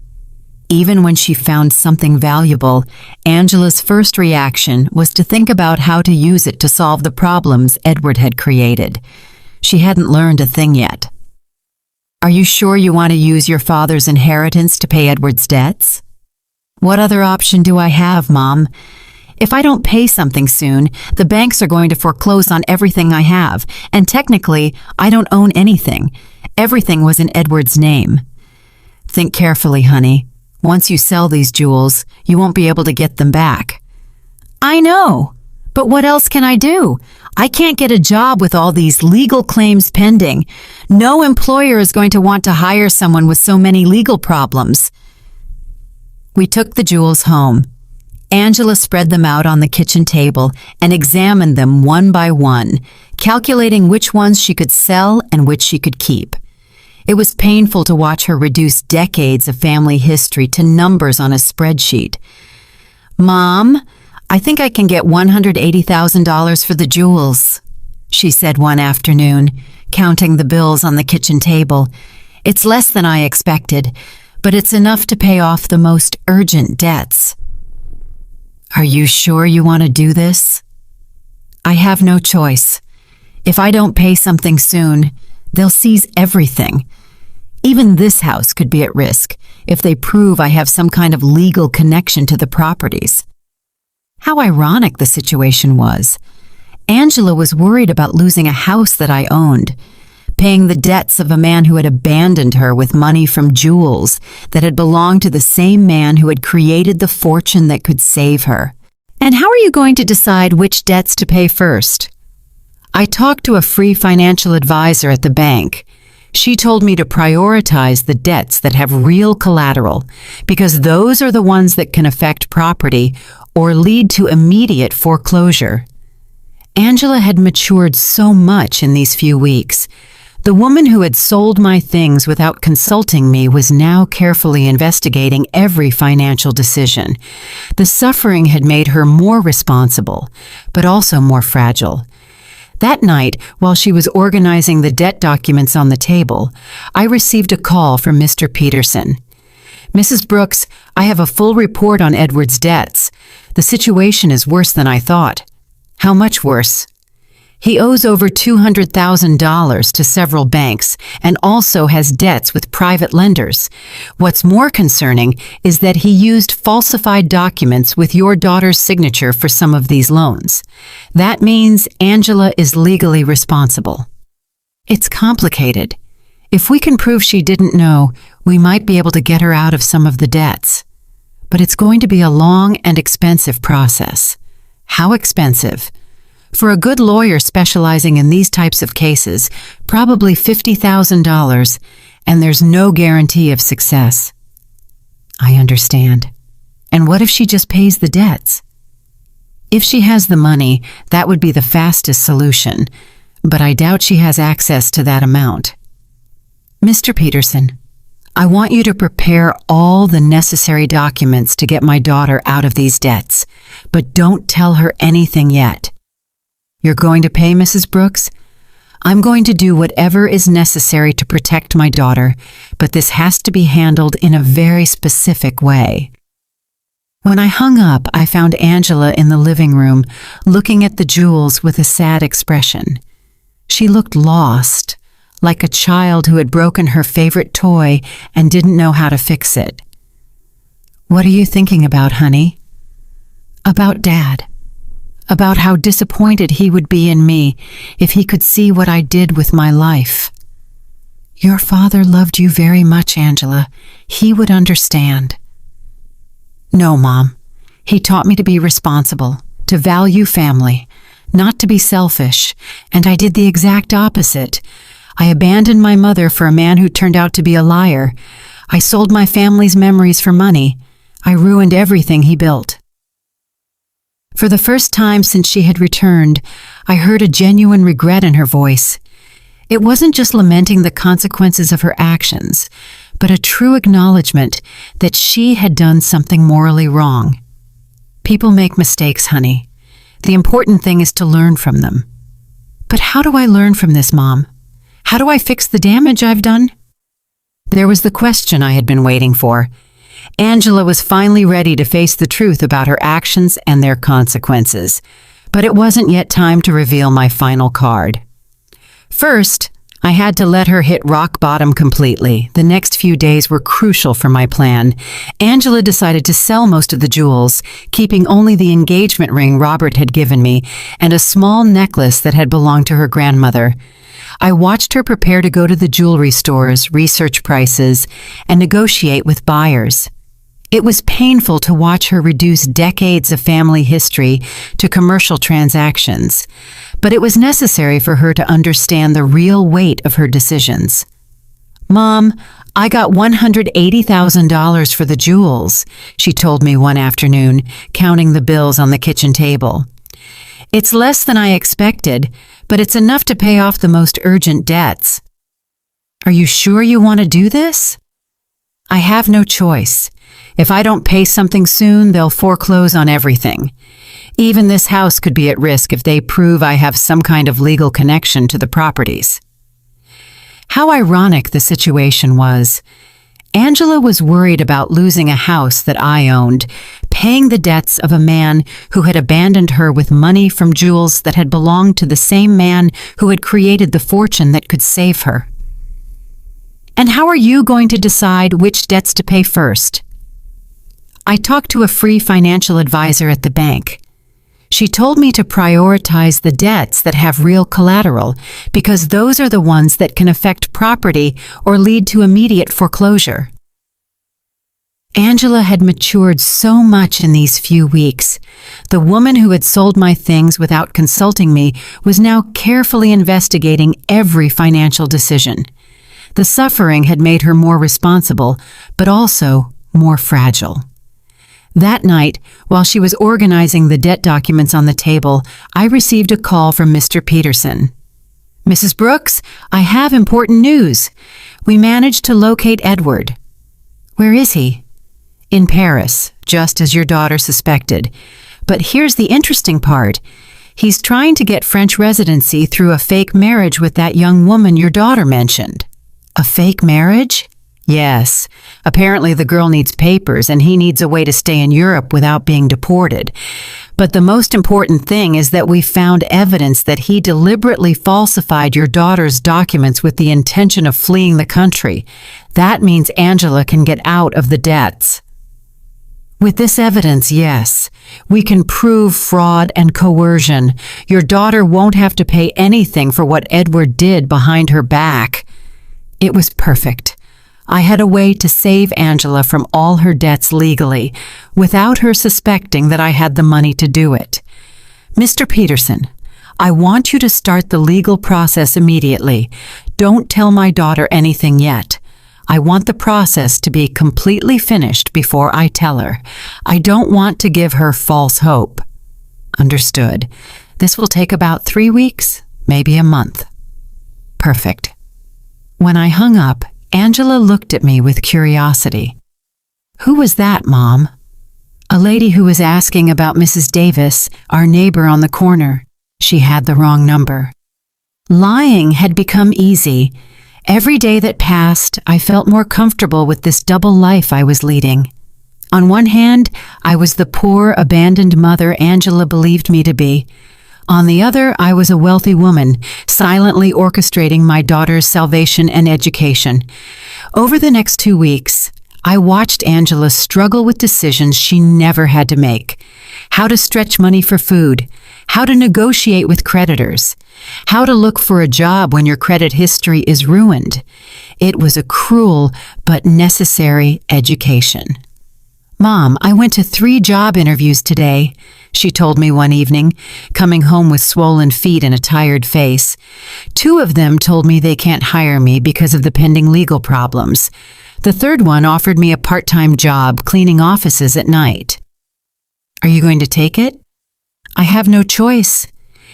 Even when she found something valuable, Angela's first reaction was to think about how to use it to solve the problems Edward had created. She hadn't learned a thing yet. Are you sure you want to use your father's inheritance to pay Edward's debts? What other option do I have, Mom? If I don't pay something soon, the banks are going to foreclose on everything I have, and technically, I don't own anything. Everything was in Edward's name. Think carefully, honey. Once you sell these jewels, you won't be able to get them back. I know, but what else can I do? I can't get a job with all these legal claims pending. No employer is going to want to hire someone with so many legal problems. We took the jewels home. Angela spread them out on the kitchen table and examined them one by one, calculating which ones she could sell and which she could keep. It was painful to watch her reduce decades of family history to numbers on a spreadsheet. Mom, I think I can get $180,000 for the jewels, she said one afternoon, counting the bills on the kitchen table. It's less than I expected, but it's enough to pay off the most urgent debts. Are you sure you want to do this? I have no choice. If I don't pay something soon, they'll seize everything. Even this house could be at risk if they prove I have some kind of legal connection to the properties. How ironic the situation was. Angela was worried about losing a house that I owned, paying the debts of a man who had abandoned her with money from jewels that had belonged to the same man who had created the fortune that could save her. And how are you going to decide which debts to pay first? I talked to a free financial advisor at the bank. She told me to prioritize the debts that have real collateral, because those are the ones that can affect property or lead to immediate foreclosure. Angela had matured so much in these few weeks. The woman who had sold my things without consulting me was now carefully investigating every financial decision. The suffering had made her more responsible, but also more fragile. That night, while she was organizing the debt documents on the table, I received a call from Mr. Peterson. "Mrs. Brooks, I have a full report on Edward's debts. The situation is worse than I thought." "How much worse?" "He owes over $200,000 to several banks and also has debts with private lenders. What's more concerning is that he used falsified documents with your daughter's signature for some of these loans. That means Angela is legally responsible." "It's complicated. If we can prove she didn't know, we might be able to get her out of some of the debts. But it's going to be a long and expensive process." "How expensive?" "For a good lawyer specializing in these types of cases, probably $50,000, and there's no guarantee of success." "I understand. And what if she just pays the debts?" "If she has the money, that would be the fastest solution, but I doubt she has access to that amount." "Mr. Peterson, I want you to prepare all the necessary documents to get my daughter out of these debts, but don't tell her anything yet." "You're going to pay Mrs. Brooks?" "I'm going to do whatever is necessary to protect my daughter, but this has to be handled in a very specific way." When I hung up, I found Angela in the living room, looking at the jewels with a sad expression. She looked lost, like a child who had broken her favorite toy and didn't know how to fix it. "What are you thinking about, honey?" "About Dad. About how disappointed he would be in me if he could see what I did with my life." "Your father loved you very much, Angela. He would understand." "No, Mom. He taught me to be responsible, to value family, not to be selfish, and I did the exact opposite. I abandoned my mother for a man who turned out to be a liar. I sold my family's memories for money. I ruined everything he built." For the first time since she had returned, I heard a genuine regret in her voice. It wasn't just lamenting the consequences of her actions, but a true acknowledgement that she had done something morally wrong. "People make mistakes, honey. The important thing is to learn from them." "But how do I learn from this, Mom? How do I fix the damage I've done?" There was the question I had been waiting for. Angela was finally ready to face the truth about her actions and their consequences, but it wasn't yet time to reveal my final card. First, I had to let her hit rock bottom completely. The next few days were crucial for my plan. Angela decided to sell most of the jewels, keeping only the engagement ring Robert had given me and a small necklace that had belonged to her grandmother. I watched her prepare to go to the jewelry stores, research prices, and negotiate with buyers. It was painful to watch her reduce decades of family history to commercial transactions, but it was necessary for her to understand the real weight of her decisions. "Mom, I got $180,000 for the jewels," she told me one afternoon, counting the bills on the kitchen table. "It's less than I expected, but it's enough to pay off the most urgent debts." "Are you sure you want to do this?" "I have no choice. If I don't pay something soon, they'll foreclose on everything. Even this house could be at risk if they prove I have some kind of legal connection to the properties." How ironic the situation was. Angela was worried about losing a house that I owned, paying the debts of a man who had abandoned her with money from jewels that had belonged to the same man who had created the fortune that could save her. "And how are you going to decide which debts to pay first?" I talked to a free financial advisor at the bank. She told me to prioritize the debts that have real collateral because those are the ones that can affect property or lead to immediate foreclosure. Angela had matured so much in these few weeks. The woman who had sold my things without consulting me was now carefully investigating every financial decision. The suffering had made her more responsible, but also more fragile. That night, while she was organizing the debt documents on the table, I received a call from Mr. Peterson. "Mrs. Brooks, I have important news. We managed to locate Edward." "Where is he?" "In Paris, just as your daughter suspected. But here's the interesting part. He's trying to get French residency through a fake marriage with that young woman your daughter mentioned." "A fake marriage?" "Yes. Apparently the girl needs papers and he needs a way to stay in Europe without being deported. But the most important thing is that we found evidence that he deliberately falsified your daughter's documents with the intention of fleeing the country. That means Angela can get out of the debts." "With this evidence, yes. We can prove fraud and coercion. Your daughter won't have to pay anything for what Edward did behind her back." It was perfect. I had a way to save Angela from all her debts legally, without her suspecting that I had the money to do it. "Mr. Peterson, I want you to start the legal process immediately. Don't tell my daughter anything yet. I want the process to be completely finished before I tell her. I don't want to give her false hope." "Understood. This will take about 3 weeks, maybe a month." "Perfect." When I hung up, Angela looked at me with curiosity. "Who was that, Mom?" "A lady who was asking about Mrs. Davis, our neighbor on the corner. She had the wrong number." Lying had become easy. Every day that passed, I felt more comfortable with this double life I was leading. On one hand, I was the poor, abandoned mother Angela believed me to be. On the other, I was a wealthy woman, silently orchestrating my daughter's salvation and education. Over the next 2 weeks, I watched Angela struggle with decisions she never had to make. How to stretch money for food, how to negotiate with creditors, how to look for a job when your credit history is ruined. It was a cruel but necessary education. "Mom, I went to 3 job interviews today," she told me one evening, coming home with swollen feet and a tired face. 2 of them told me they can't hire me because of the pending legal problems. The third one offered me a part-time job cleaning offices at night. "Are you going to take it?" "I have no choice.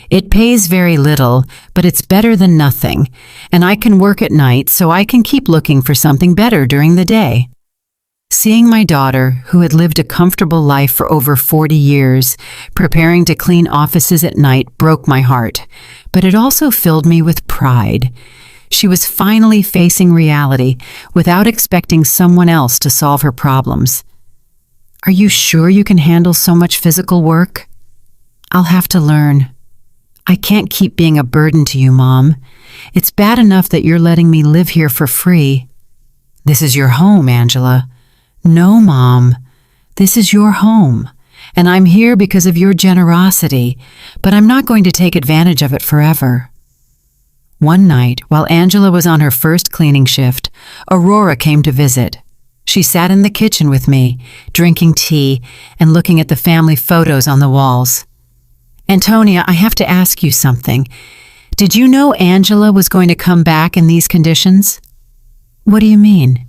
It pays very little, but it's better than nothing, and I can work at night so I can keep looking for something better during the day." Seeing my daughter, who had lived a comfortable life for over 40 years, preparing to clean offices at night broke my heart, but it also filled me with pride. She was finally facing reality without expecting someone else to solve her problems. "Are you sure you can handle so much physical work?" "I'll have to learn. I can't keep being a burden to you, Mom. It's bad enough that you're letting me live here for free." "This is your home, Angela." "No, Mom. This is your home, and I'm here because of your generosity, but I'm not going to take advantage of it forever." One night, while Angela was on her first cleaning shift, Aurora came to visit. She sat in the kitchen with me, drinking tea and looking at the family photos on the walls. "Antonia, I have to ask you something. Did you know Angela was going to come back in these conditions?" "What do you mean?"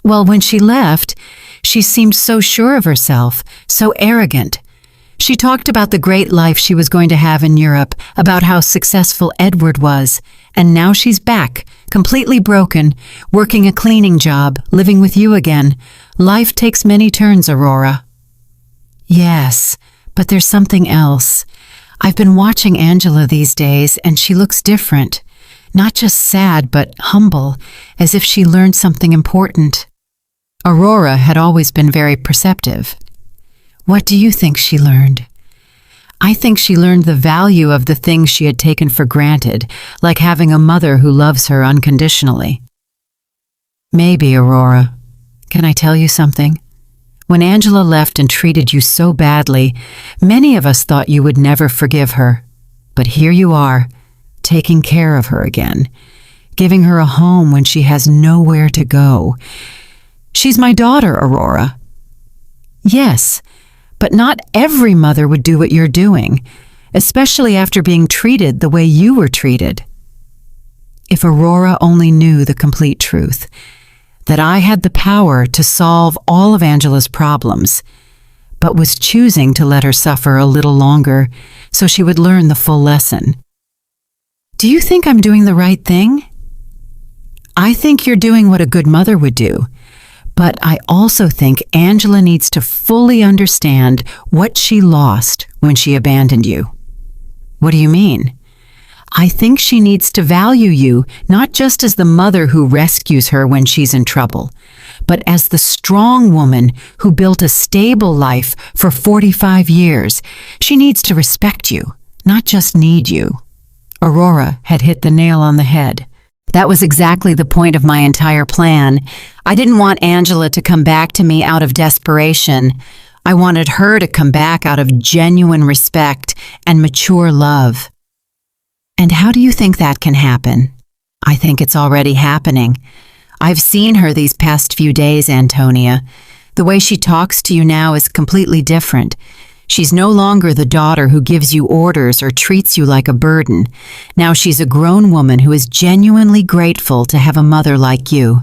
"Well, when she left, she seemed so sure of herself, so arrogant. She talked about the great life she was going to have in Europe, about how successful Edward was, and now she's back, completely broken, working a cleaning job, living with you again. Life takes many turns, Aurora." "Yes, but there's something else. I've been watching Angela these days, and she looks different. Not just sad, but humble, as if she learned something important." Aurora had always been very perceptive. "What do you think she learned?" "I think she learned the value of the things she had taken for granted, like having a mother who loves her unconditionally." "Maybe, Aurora. Can I tell you something? When Angela left and treated you so badly, many of us thought you would never forgive her. But here you are, taking care of her again, giving her a home when she has nowhere to go. She's my daughter, Aurora." "Yes, but not every mother would do what you're doing, especially after being treated the way you were treated." If Aurora only knew the complete truth, that I had the power to solve all of Angela's problems, but was choosing to let her suffer a little longer so she would learn the full lesson. Do you think I'm doing the right thing? I think you're doing what a good mother would do, but I also think Angela needs to fully understand what she lost when she abandoned you. What do you mean? I think she needs to value you not just as the mother who rescues her when she's in trouble, but as the strong woman who built a stable life for 45 years. She needs to respect you, not just need you. Aurora had hit the nail on the head. That was exactly the point of my entire plan. I didn't want Angela to come back to me out of desperation. I wanted her to come back out of genuine respect and mature love. And how do you think that can happen? I think it's already happening. I've seen her these past few days, Antonia. The way she talks to you now is completely different. She's no longer the daughter who gives you orders or treats you like a burden. Now she's a grown woman who is genuinely grateful to have a mother like you.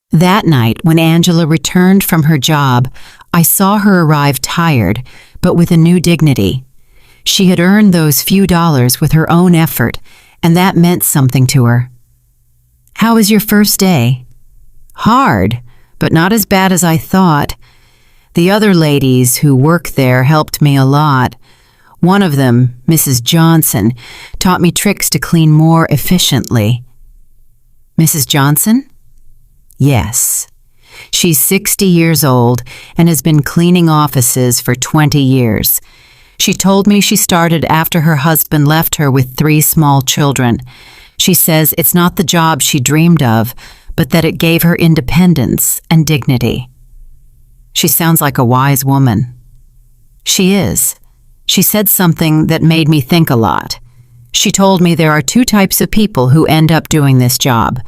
That night, when Angela returned from her job, I saw her arrive tired, but with a new dignity. She had earned those few dollars with her own effort, and that meant something to her. How was your first day? Hard, but not as bad as I thought. The other ladies who work there helped me a lot. One of them, Mrs. Johnson, taught me tricks to clean more efficiently. Mrs. Johnson? Yes. She's 60 years old and has been cleaning offices for 20 years. She told me she started after her husband left her with 3 small children. She says it's not the job she dreamed of, but that it gave her independence and dignity. She sounds like a wise woman. She is. She said something that made me think a lot. She told me there are 2 types of people who end up doing this job.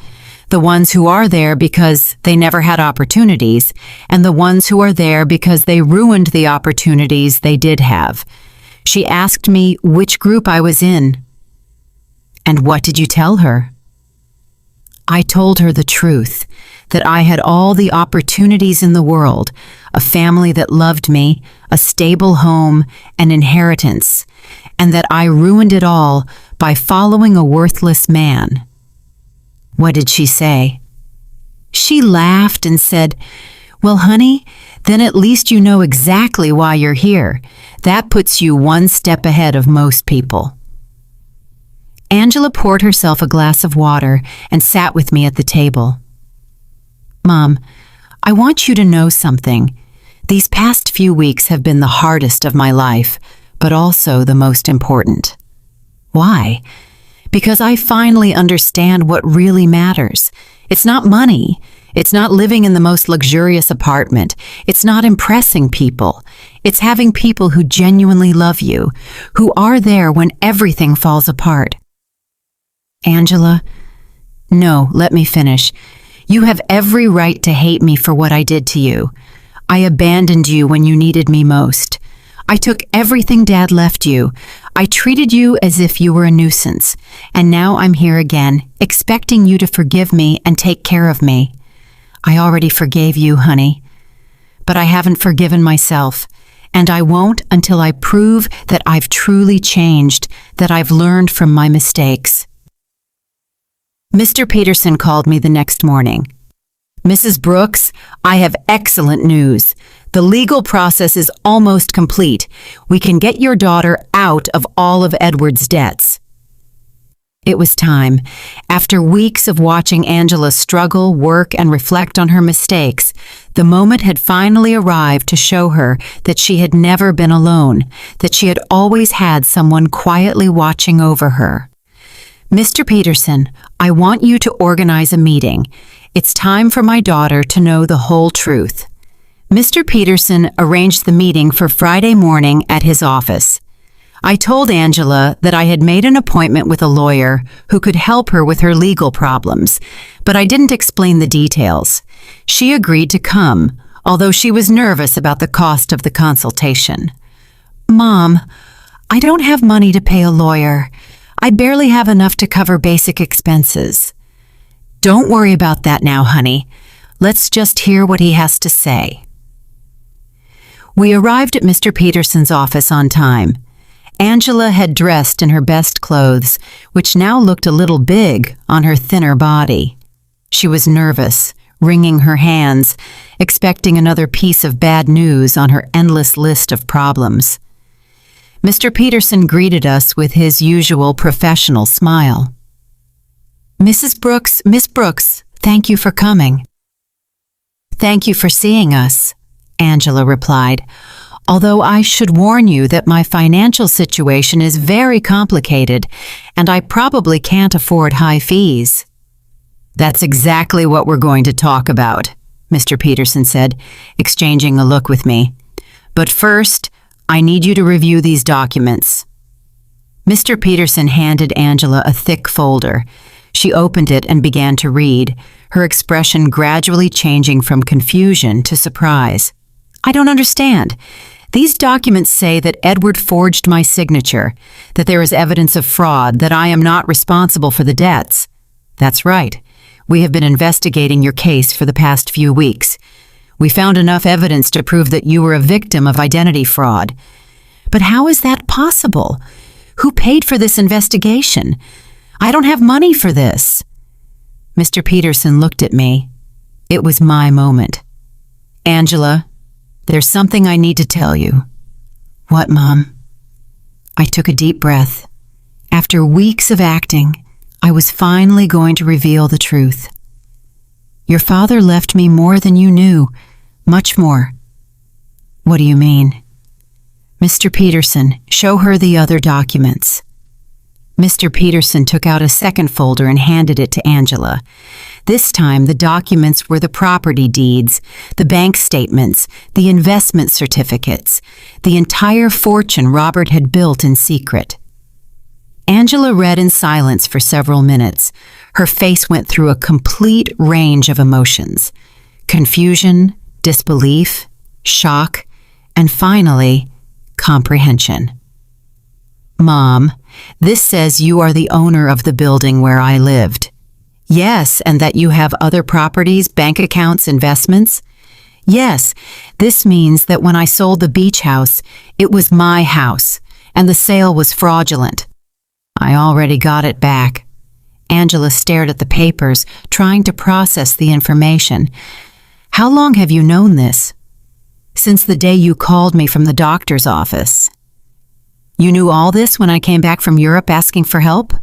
The ones who are there because they never had opportunities, and the ones who are there because they ruined the opportunities they did have. She asked me which group I was in. And what did you tell her? I told her the truth, that I had all the opportunities in the world, a family that loved me, a stable home, an inheritance, and that I ruined it all by following a worthless man. What did she say? She laughed and said, "Well, honey, then at least you know exactly why you're here. That puts you 1 step ahead of most people." Angela poured herself a glass of water and sat with me at the table. "Mom, I want you to know something. These past few weeks have been the hardest of my life, but also the most important." "Why?" "Because I finally understand what really matters. It's not money. It's not living in the most luxurious apartment. It's not impressing people. It's having people who genuinely love you, who are there when everything falls apart." "Angela, no, let me finish. You have every right to hate me for what I did to you. I abandoned you when you needed me most. I took everything Dad left you. I treated you as if you were a nuisance. And now I'm here again, expecting you to forgive me and take care of me. I already forgave you, honey. But I haven't forgiven myself. And I won't until I prove that I've truly changed, that I've learned from my mistakes." Mr. Peterson called me the next morning. "Mrs. Brooks, I have excellent news. The legal process is almost complete. We can get your daughter out of all of Edward's debts." It was time. After weeks of watching Angela struggle, work, and reflect on her mistakes, the moment had finally arrived to show her that she had never been alone, that she had always had someone quietly watching over her. "Mr. Peterson, I want you to organize a meeting. It's time for my daughter to know the whole truth." Mr. Peterson arranged the meeting for Friday morning at his office. I told Angela that I had made an appointment with a lawyer who could help her with her legal problems, but I didn't explain the details. She agreed to come, although she was nervous about the cost of the consultation. "Mom, I don't have money to pay a lawyer. I barely have enough to cover basic expenses." "Don't worry about that now, honey. Let's just hear what he has to say." We arrived at Mr. Peterson's office on time. Angela had dressed in her best clothes, which now looked a little big on her thinner body. She was nervous, wringing her hands, expecting another piece of bad news on her endless list of problems. Mr. Peterson greeted us with his usual professional smile. Miss Brooks, thank you for coming. Thank you for seeing us, Angela replied, although I should warn you that my financial situation is very complicated and I probably can't afford high fees. That's exactly what we're going to talk about, Mr. Peterson said, exchanging a look with me. But first, I need you to review these documents. Mr. Peterson handed Angela a thick folder. She opened it and began to read, her expression gradually changing from confusion to surprise. I don't understand. These documents say that Edward forged my signature, that there is evidence of fraud, that I am not responsible for the debts. That's right. We have been investigating your case for the past few weeks. We found enough evidence to prove that you were a victim of identity fraud. But how is that possible? Who paid for this investigation? I don't have money for this. Mr. Peterson looked at me. It was my moment. Angela, there's something I need to tell you. What, Mom? I took a deep breath. After weeks of acting, I was finally going to reveal the truth. Your father left me more than you knew, much more. What do you mean? Mr. Peterson, show her the other documents. Mr. Peterson took out a second folder and handed it to Angela. This time, the documents were the property deeds, the bank statements, the investment certificates, the entire fortune Robert had built in secret. Angela read in silence for several minutes. Her face went through a complete range of emotions: confusion, disbelief, shock, and finally, comprehension. Mom, this says you are the owner of the building where I lived. Yes, and that you have other properties, bank accounts, investments? Yes, this means that when I sold the beach house, it was my house, and the sale was fraudulent. I already got it back. Angela stared at the papers, trying to process the information. How long have you known this? Since the day you called me from the doctor's office. You knew all this when I came back from Europe asking for help?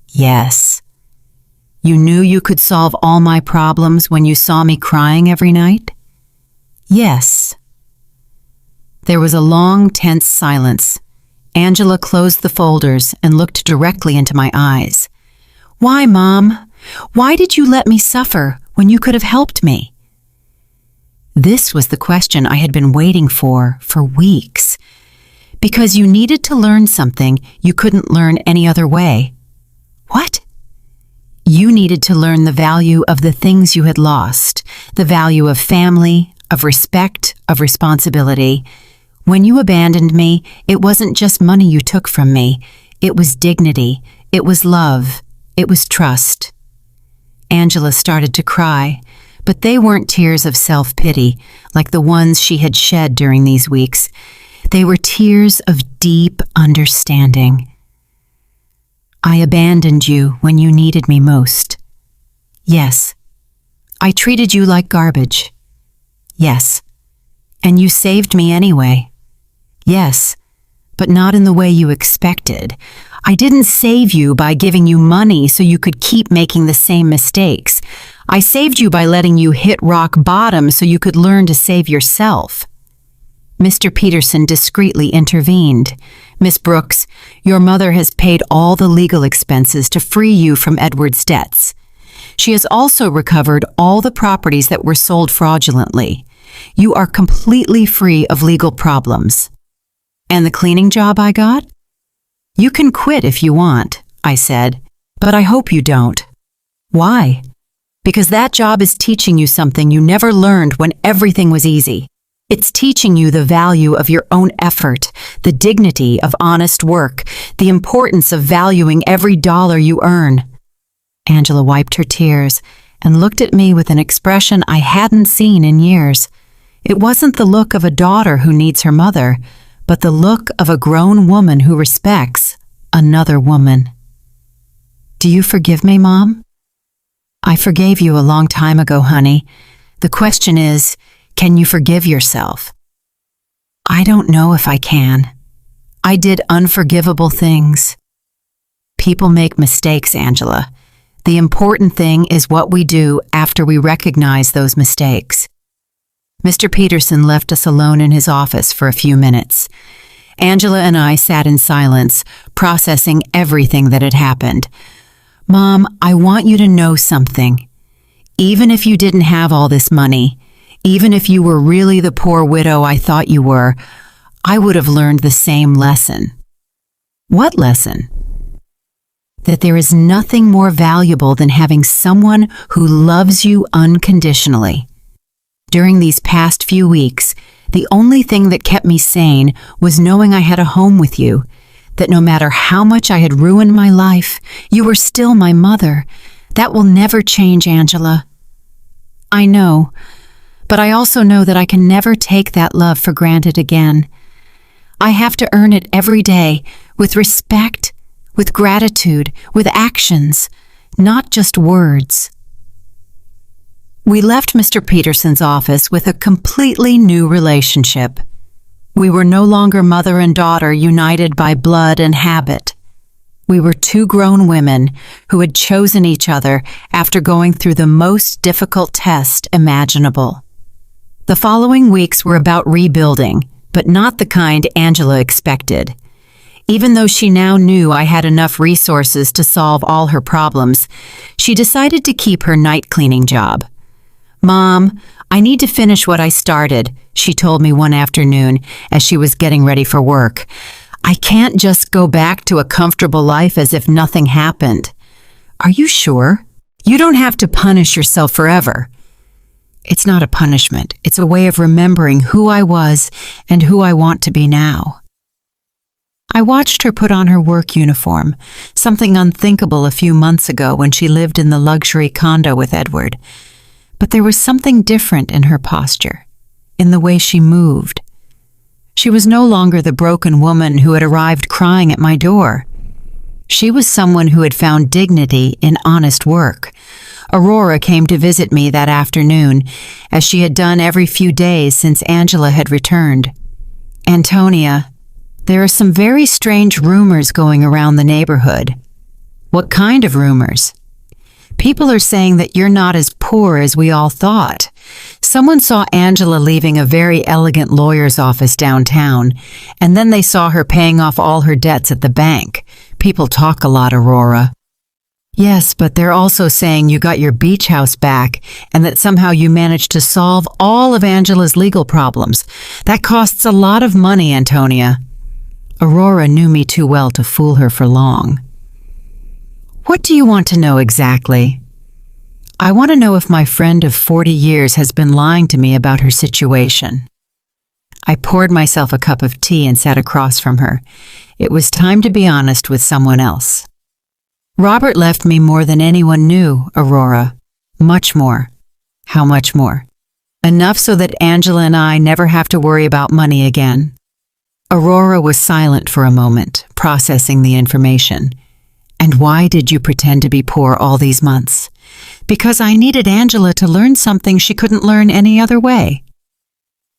Yes. You knew you could solve all my problems when you saw me crying every night? Yes. There was a long, tense silence. Angela closed the folders and looked directly into my eyes. Why, Mom? Why did you let me suffer when you could have helped me? This was the question I had been waiting for weeks. Because you needed to learn something you couldn't learn any other way. What? You needed to learn the value of the things you had lost, the value of family, of respect, of responsibility. When you abandoned me, it wasn't just money you took from me. It was dignity. It was love. It was trust. Angela started to cry, but they weren't tears of self-pity like the ones she had shed during these weeks. They were tears of deep understanding. I abandoned you when you needed me most. Yes. I treated you like garbage. Yes. And you saved me anyway. Yes, but not in the way you expected. I didn't save you by giving you money so you could keep making the same mistakes. I saved you by letting you hit rock bottom so you could learn to save yourself. Mr. Peterson discreetly intervened. Miss Brooks, your mother has paid all the legal expenses to free you from Edward's debts. She has also recovered all the properties that were sold fraudulently. You are completely free of legal problems. And the cleaning job I got? You can quit if you want, I said, but I hope you don't. Why? Because that job is teaching you something you never learned when everything was easy. It's teaching you the value of your own effort, the dignity of honest work, the importance of valuing every dollar you earn. Angela wiped her tears and looked at me with an expression I hadn't seen in years. It wasn't the look of a daughter who needs her mother, but the look of a grown woman who respects another woman. Do you forgive me, Mom? I forgave you a long time ago, honey. The question is, can you forgive yourself? I don't know if I can. I did unforgivable things. People make mistakes, Angela. The important thing is what we do after we recognize those mistakes. Mr. Peterson left us alone in his office for a few minutes. Angela and I sat in silence, processing everything that had happened. Mom, I want you to know something. Even if you didn't have all this money, even if you were really the poor widow I thought you were, I would have learned the same lesson. What lesson? That there is nothing more valuable than having someone who loves you unconditionally. During these past few weeks, the only thing that kept me sane was knowing I had a home with you, that no matter how much I had ruined my life, you were still my mother. That will never change, Angela. I know, but I also know that I can never take that love for granted again. I have to earn it every day, with respect, with gratitude, with actions, not just words. We left Mr. Peterson's office with a completely new relationship. We were no longer mother and daughter united by blood and habit. We were two grown women who had chosen each other after going through the most difficult test imaginable. The following weeks were about rebuilding, but not the kind Angela expected. Even though she now knew I had enough resources to solve all her problems, she decided to keep her night cleaning job. Mom, I need to finish what I started, she told me one afternoon as she was getting ready for work. I can't just go back to a comfortable life as if nothing happened. Are you sure? You don't have to punish yourself forever. It's not a punishment. It's a way of remembering who I was and who I want to be now. I watched her put on her work uniform, something unthinkable a few months ago when she lived in the luxury condo with Edward. But there was something different in her posture, in the way she moved. She was no longer the broken woman who had arrived crying at my door. She was someone who had found dignity in honest work. Aurora came to visit me that afternoon, as she had done every few days since Angela had returned. Antonia, there are some very strange rumors going around the neighborhood. What kind of rumors? People are saying that you're not as poor as we all thought. Someone saw Angela leaving a very elegant lawyer's office downtown, and then they saw her paying off all her debts at the bank. People talk a lot, Aurora. Yes, but they're also saying you got your beach house back and that somehow you managed to solve all of Angela's legal problems. That costs a lot of money, Antonia. Aurora knew me too well to fool her for long. What do you want to know exactly? I want to know if my friend of 40 years has been lying to me about her situation. I poured myself a cup of tea and sat across from her. It was time to be honest with someone else. Robert left me more than anyone knew, Aurora. Much more. How much more? Enough so that Angela and I never have to worry about money again. Aurora was silent for a moment, processing the information. And why did you pretend to be poor all these months? Because I needed Angela to learn something she couldn't learn any other way.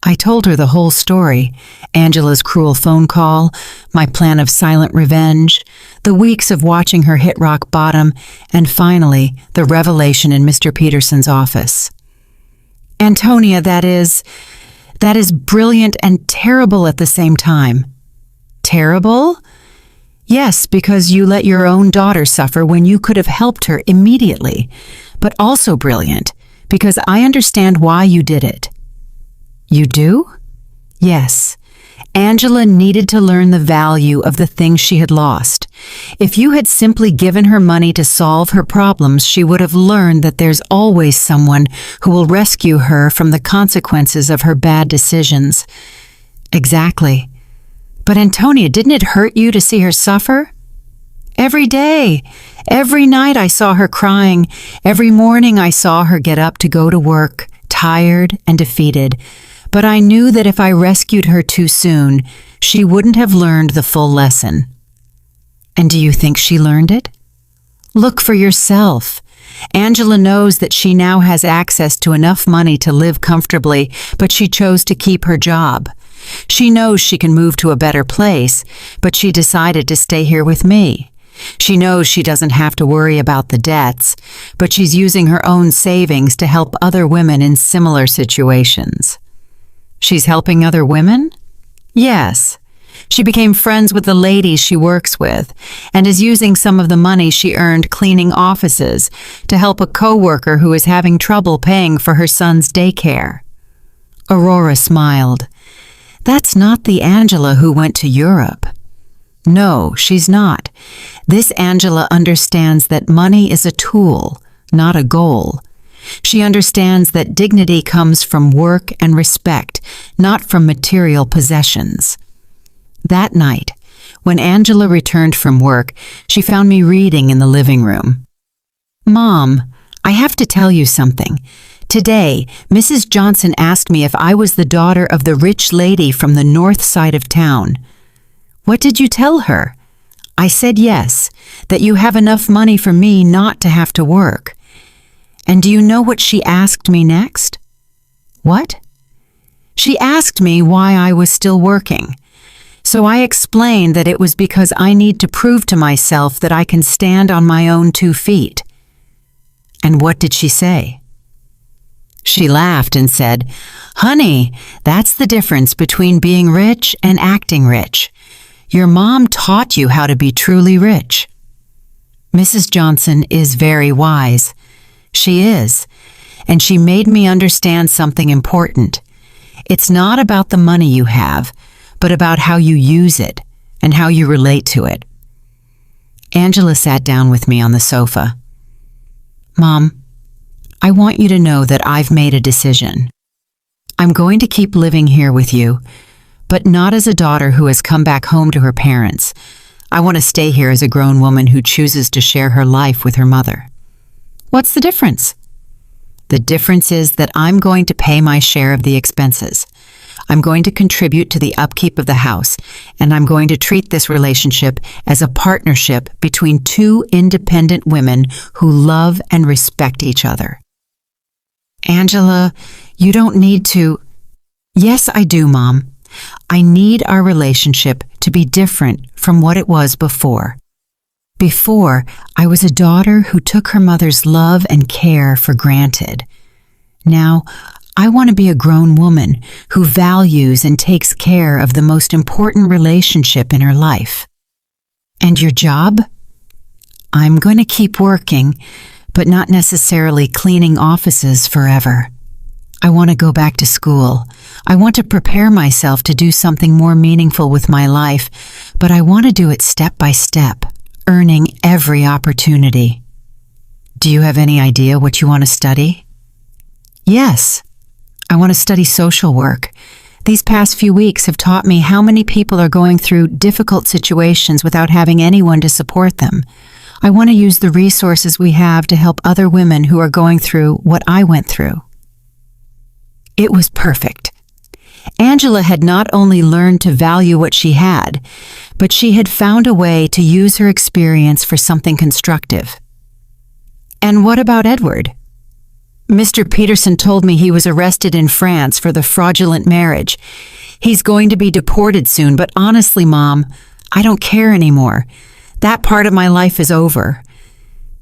I told her the whole story, Angela's cruel phone call, my plan of silent revenge, the weeks of watching her hit rock bottom, and finally, the revelation in Mr. Peterson's office. Antonia, that is brilliant and terrible at the same time. Terrible? Yes, because you let your own daughter suffer when you could have helped her immediately, but also brilliant, because I understand why you did it. You do? Yes. Angela needed to learn the value of the things she had lost. If you had simply given her money to solve her problems, she would have learned that there's always someone who will rescue her from the consequences of her bad decisions. Exactly. But Antonia, didn't it hurt you to see her suffer? Every day, every night I saw her crying. Every morning I saw her get up to go to work, tired and defeated. but I knew that if I rescued her too soon, she wouldn't have learned the full lesson. And do you think she learned it? Look for yourself. Angela knows that she now has access to enough money to live comfortably, but she chose to keep her job. She knows she can move to a better place, but she decided to stay here with me. She knows she doesn't have to worry about the debts, but she's using her own savings to help other women in similar situations. She's helping other women? Yes. She became friends with the ladies she works with and is using some of the money she earned cleaning offices to help a coworker who is having trouble paying for her son's daycare. Aurora smiled. That's not the Angela who went to Europe. No, she's not. This Angela understands that money is a tool, not a goal. She understands that dignity comes from work and respect, not from material possessions. That night, when Angela returned from work, she found me reading in the living room. Mom, I have to tell you something. Today, Mrs. Johnson asked me if I was the daughter of the rich lady from the north side of town. What did you tell her? I said yes, that you have enough money for me not to have to work. And do you know what she asked me next? What? She asked me why I was still working. So I explained that it was because I need to prove to myself that I can stand on my own 2 feet. And what did she say? She laughed and said, Honey, that's the difference between being rich and acting rich. Your mom taught you how to be truly rich. Mrs. Johnson is very wise. She is, and she made me understand something important. It's not about the money you have, but about how you use it and how you relate to it. Angela sat down with me on the sofa. Mom, I want you to know that I've made a decision. I'm going to keep living here with you, but not as a daughter who has come back home to her parents. I want to stay here as a grown woman who chooses to share her life with her mother. What's the difference? The difference is that I'm going to pay my share of the expenses. I'm going to contribute to the upkeep of the house, and I'm going to treat this relationship as a partnership between 2 independent women who love and respect each other. Angela, you don't need to... Yes, I do, Mom. I need our relationship to be different from what it was before. Before, I was a daughter who took her mother's love and care for granted. Now, I want to be a grown woman who values and takes care of the most important relationship in her life. And your job? I'm going to keep working, but not necessarily cleaning offices forever. I want to go back to school. I want to prepare myself to do something more meaningful with my life, but I want to do it step by step, earning every opportunity. Do you have any idea what you want to study? Yes. I want to study social work. These past few weeks have taught me how many people are going through difficult situations without having anyone to support them. I want to use the resources we have to help other women who are going through what I went through. It was perfect. Angela had not only learned to value what she had, but she had found a way to use her experience for something constructive. And what about Edward? Mr. Peterson told me he was arrested in France for the fraudulent marriage. He's going to be deported soon, but honestly, Mom, I don't care anymore. That part of my life is over.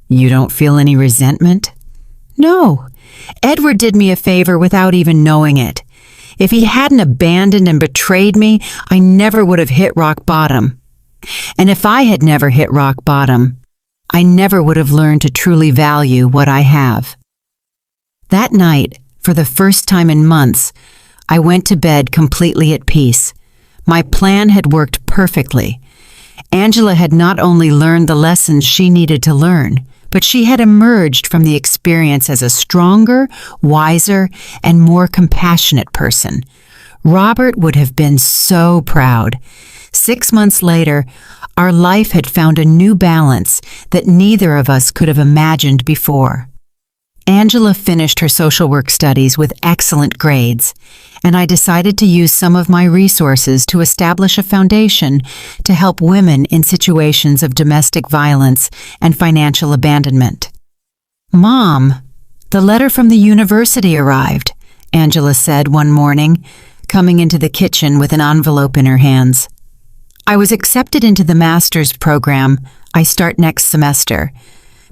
You don't feel any resentment? No. Edward did me a favor without even knowing it. If he hadn't abandoned and betrayed me, I never would have hit rock bottom. And if I had never hit rock bottom, I never would have learned to truly value what I have. That night, for the first time in months, I went to bed completely at peace. My plan had worked perfectly. Angela had not only learned the lessons she needed to learn, but she had emerged from the experience as a stronger, wiser, and more compassionate person. Robert would have been so proud. 6 months later, our life had found a new balance that neither of us could have imagined before. Angela finished her social work studies with excellent grades, and I decided to use some of my resources to establish a foundation to help women in situations of domestic violence and financial abandonment. "Mom, the letter from the university arrived," Angela said one morning, coming into the kitchen with an envelope in her hands. "I was accepted into the master's program. I start next semester.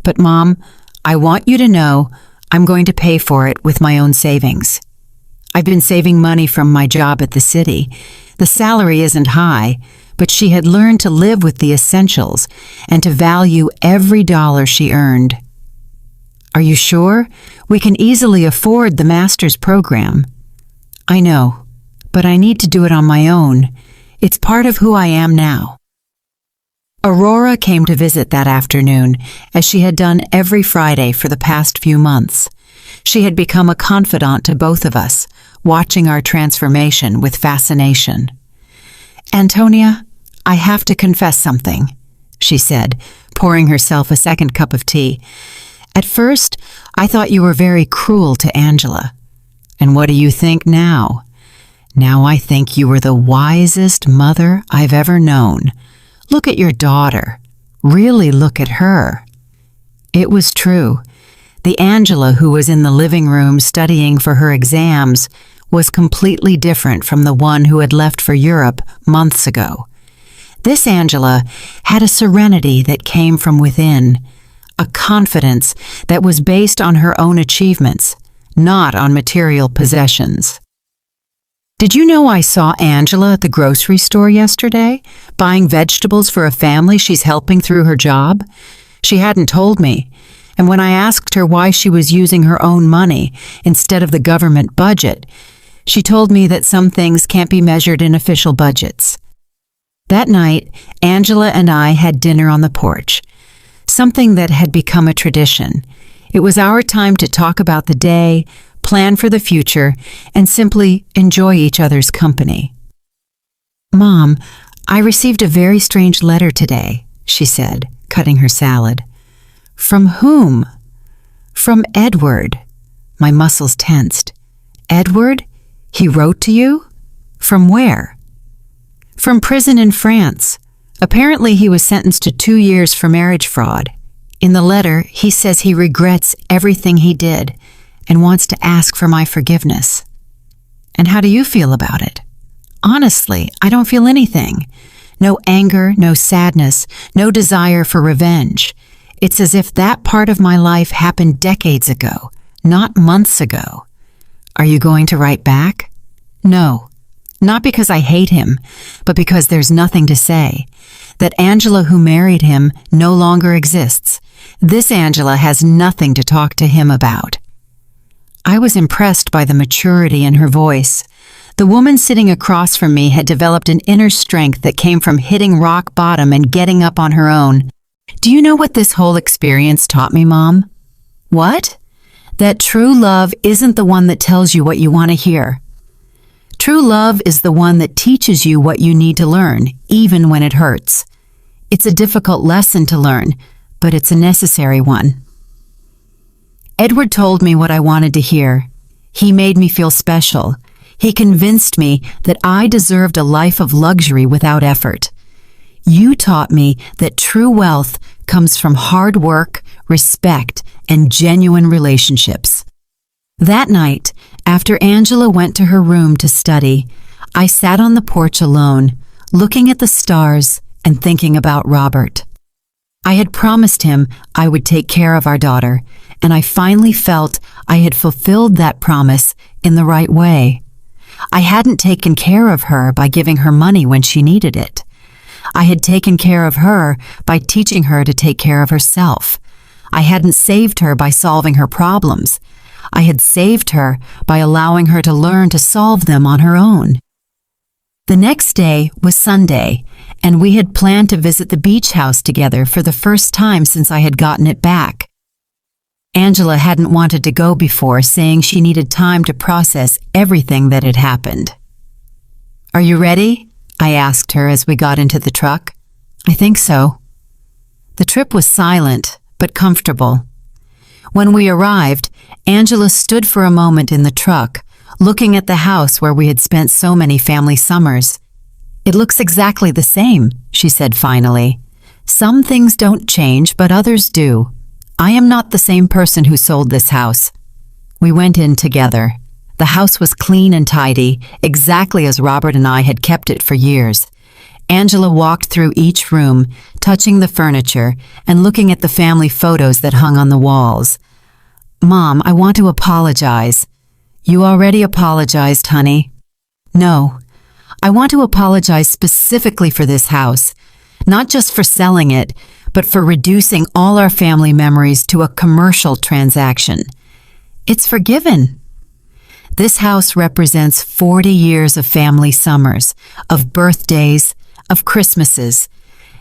But Mom, I want you to know I'm going to pay for it with my own savings. I've been saving money from my job at the city. The salary isn't high, but she had learned to live with the essentials and to value every dollar she earned." "Are you sure? We can easily afford the master's program." "I know, but I need to do it on my own. It's part of who I am now." Aurora came to visit that afternoon, as she had done every Friday for the past few months. She had become a confidant to both of us, watching our transformation with fascination. "Antonia, I have to confess something," she said, pouring herself a second cup of tea. "At first, I thought you were very cruel to Angela. And what do you think now? Now I think you were the wisest mother I've ever known. Look at your daughter. Really look at her." It was true. The Angela who was in the living room studying for her exams was completely different from the one who had left for Europe months ago. This Angela had a serenity that came from within, a confidence that was based on her own achievements, not on material possessions. "Did you know I saw Angela at the grocery store yesterday, buying vegetables for a family she's helping through her job? She hadn't told me, and when I asked her why she was using her own money instead of the government budget, she told me that some things can't be measured in official budgets." That night, Angela and I had dinner on the porch, something that had become a tradition. It was our time to talk about the day, plan for the future, and simply enjoy each other's company. "Mom, I received a very strange letter today," she said, cutting her salad. "From whom?" "From Edward." My muscles tensed. "Edward? He wrote to you? From where?" "From prison in France. Apparently he was sentenced to 2 years for marriage fraud. In the letter, he says he regrets everything he did and wants to ask for my forgiveness." "And how do you feel about it?" "Honestly, I don't feel anything. No anger, no sadness, no desire for revenge. It's as if that part of my life happened decades ago, not months ago." "Are you going to write back?" "No. Not because I hate him, but because there's nothing to say. That Angela who married him no longer exists. This Angela has nothing to talk to him about." I was impressed by the maturity in her voice. The woman sitting across from me had developed an inner strength that came from hitting rock bottom and getting up on her own. "Do you know what this whole experience taught me, Mom?" "What?" "That true love isn't the one that tells you what you want to hear. True love is the one that teaches you what you need to learn, even when it hurts. It's a difficult lesson to learn, but it's a necessary one." Edward told me what I wanted to hear. He made me feel special. He convinced me that I deserved a life of luxury without effort. You taught me that true wealth comes from hard work, respect, and genuine relationships. That night, after Angela went to her room to study, I sat on the porch alone, looking at the stars and thinking about Robert. I had promised him I would take care of our daughter, and I finally felt I had fulfilled that promise in the right way. I hadn't taken care of her by giving her money when she needed it. I had taken care of her by teaching her to take care of herself. I hadn't saved her by solving her problems. I had saved her by allowing her to learn to solve them on her own. The next day was Sunday, and we had planned to visit the beach house together for the first time since I had gotten it back. Angela hadn't wanted to go before, saying she needed time to process everything that had happened. "Are you ready?" I asked her as we got into the truck. "I think so." The trip was silent, but comfortable. When we arrived, Angela stood for a moment in the truck, looking at the house where we had spent so many family summers. "It looks exactly the same," she said finally. "Some things don't change, but others do. I am not the same person who sold this house." We went in together. The house was clean and tidy, exactly as Robert and I had kept it for years. Angela walked through each room, touching the furniture and looking at the family photos that hung on the walls. "Mom, I want to apologize." "You already apologized, honey." "No. I want to apologize specifically for this house, not just for selling it, but for reducing all our family memories to a commercial transaction. It's forgiven. This house represents 40 years of family summers, of birthdays, of Christmases.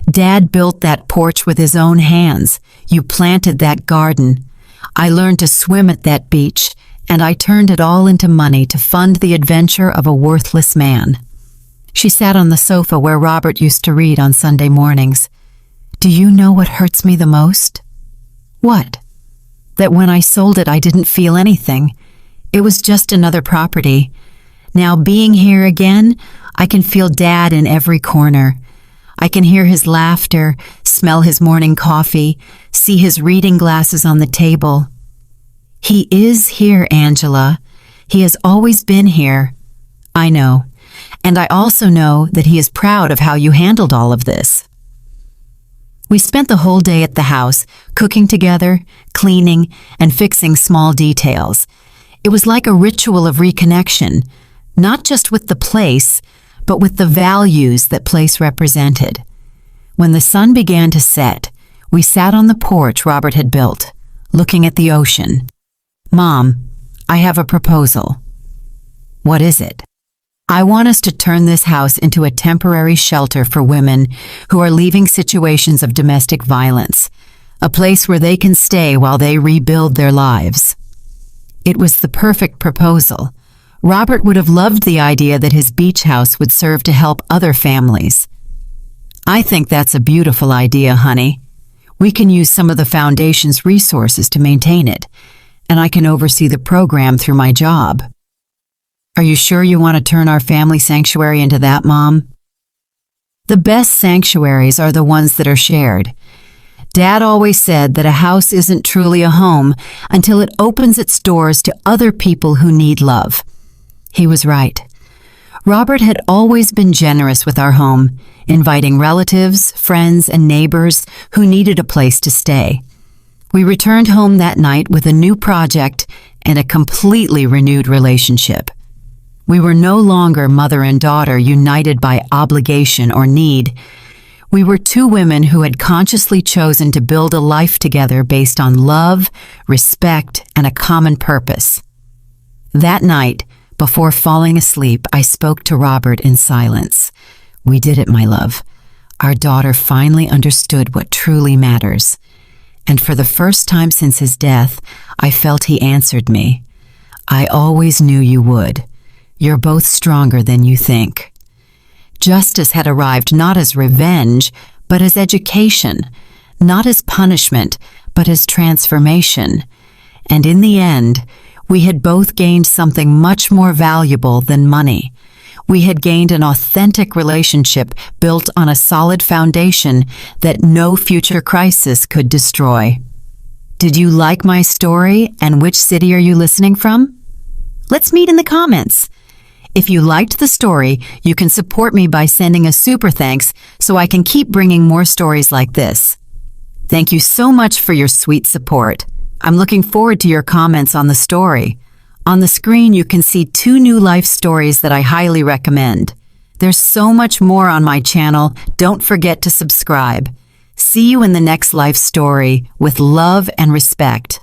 Dad built that porch with his own hands. You planted that garden. I learned to swim at that beach, and I turned it all into money to fund the adventure of a worthless man." She sat on the sofa where Robert used to read on Sunday mornings. "Do you know what hurts me the most?" "What?" "That when I sold it, I didn't feel anything. It was just another property. Now, being here again, I can feel Dad in every corner. I can hear his laughter, smell his morning coffee, see his reading glasses on the table. He is here, Angela. He has always been here." "I know. And I also know that he is proud of how you handled all of this." We spent the whole day at the house, cooking together, cleaning, and fixing small details. It was like a ritual of reconnection, not just with the place, but with the values that place represented. When the sun began to set, we sat on the porch Robert had built, looking at the ocean. "Mom, I have a proposal." "What is it?" "I want us to turn this house into a temporary shelter for women who are leaving situations of domestic violence, a place where they can stay while they rebuild their lives." It was the perfect proposal. Robert would have loved the idea that his beach house would serve to help other families. "I think that's a beautiful idea, honey. We can use some of the foundation's resources to maintain it, and I can oversee the program through my job." "Are you sure you want to turn our family sanctuary into that, Mom?" "The best sanctuaries are the ones that are shared. Dad always said that a house isn't truly a home until it opens its doors to other people who need love." He was right. Robert had always been generous with our home, inviting relatives, friends, and neighbors who needed a place to stay. We returned home that night with a new project and a completely renewed relationship. We were no longer mother and daughter united by obligation or need. We were two women who had consciously chosen to build a life together based on love, respect, and a common purpose. That night, before falling asleep, I spoke to Robert in silence. "We did it, my love. Our daughter finally understood what truly matters. And for the first time since his death, I felt he answered me. I always knew you would. You're both stronger than you think." Justice had arrived not as revenge, but as education, not as punishment, but as transformation. And in the end, we had both gained something much more valuable than money. We had gained an authentic relationship built on a solid foundation that no future crisis could destroy. Did you like my story, and which city are you listening from? Let's meet in the comments. If you liked the story, you can support me by sending a super thanks so I can keep bringing more stories like this. Thank you so much for your sweet support. I'm looking forward to your comments on the story. On the screen, you can see 2 new life stories that I highly recommend. There's so much more on my channel. Don't forget to subscribe. See you in the next life story with love and respect.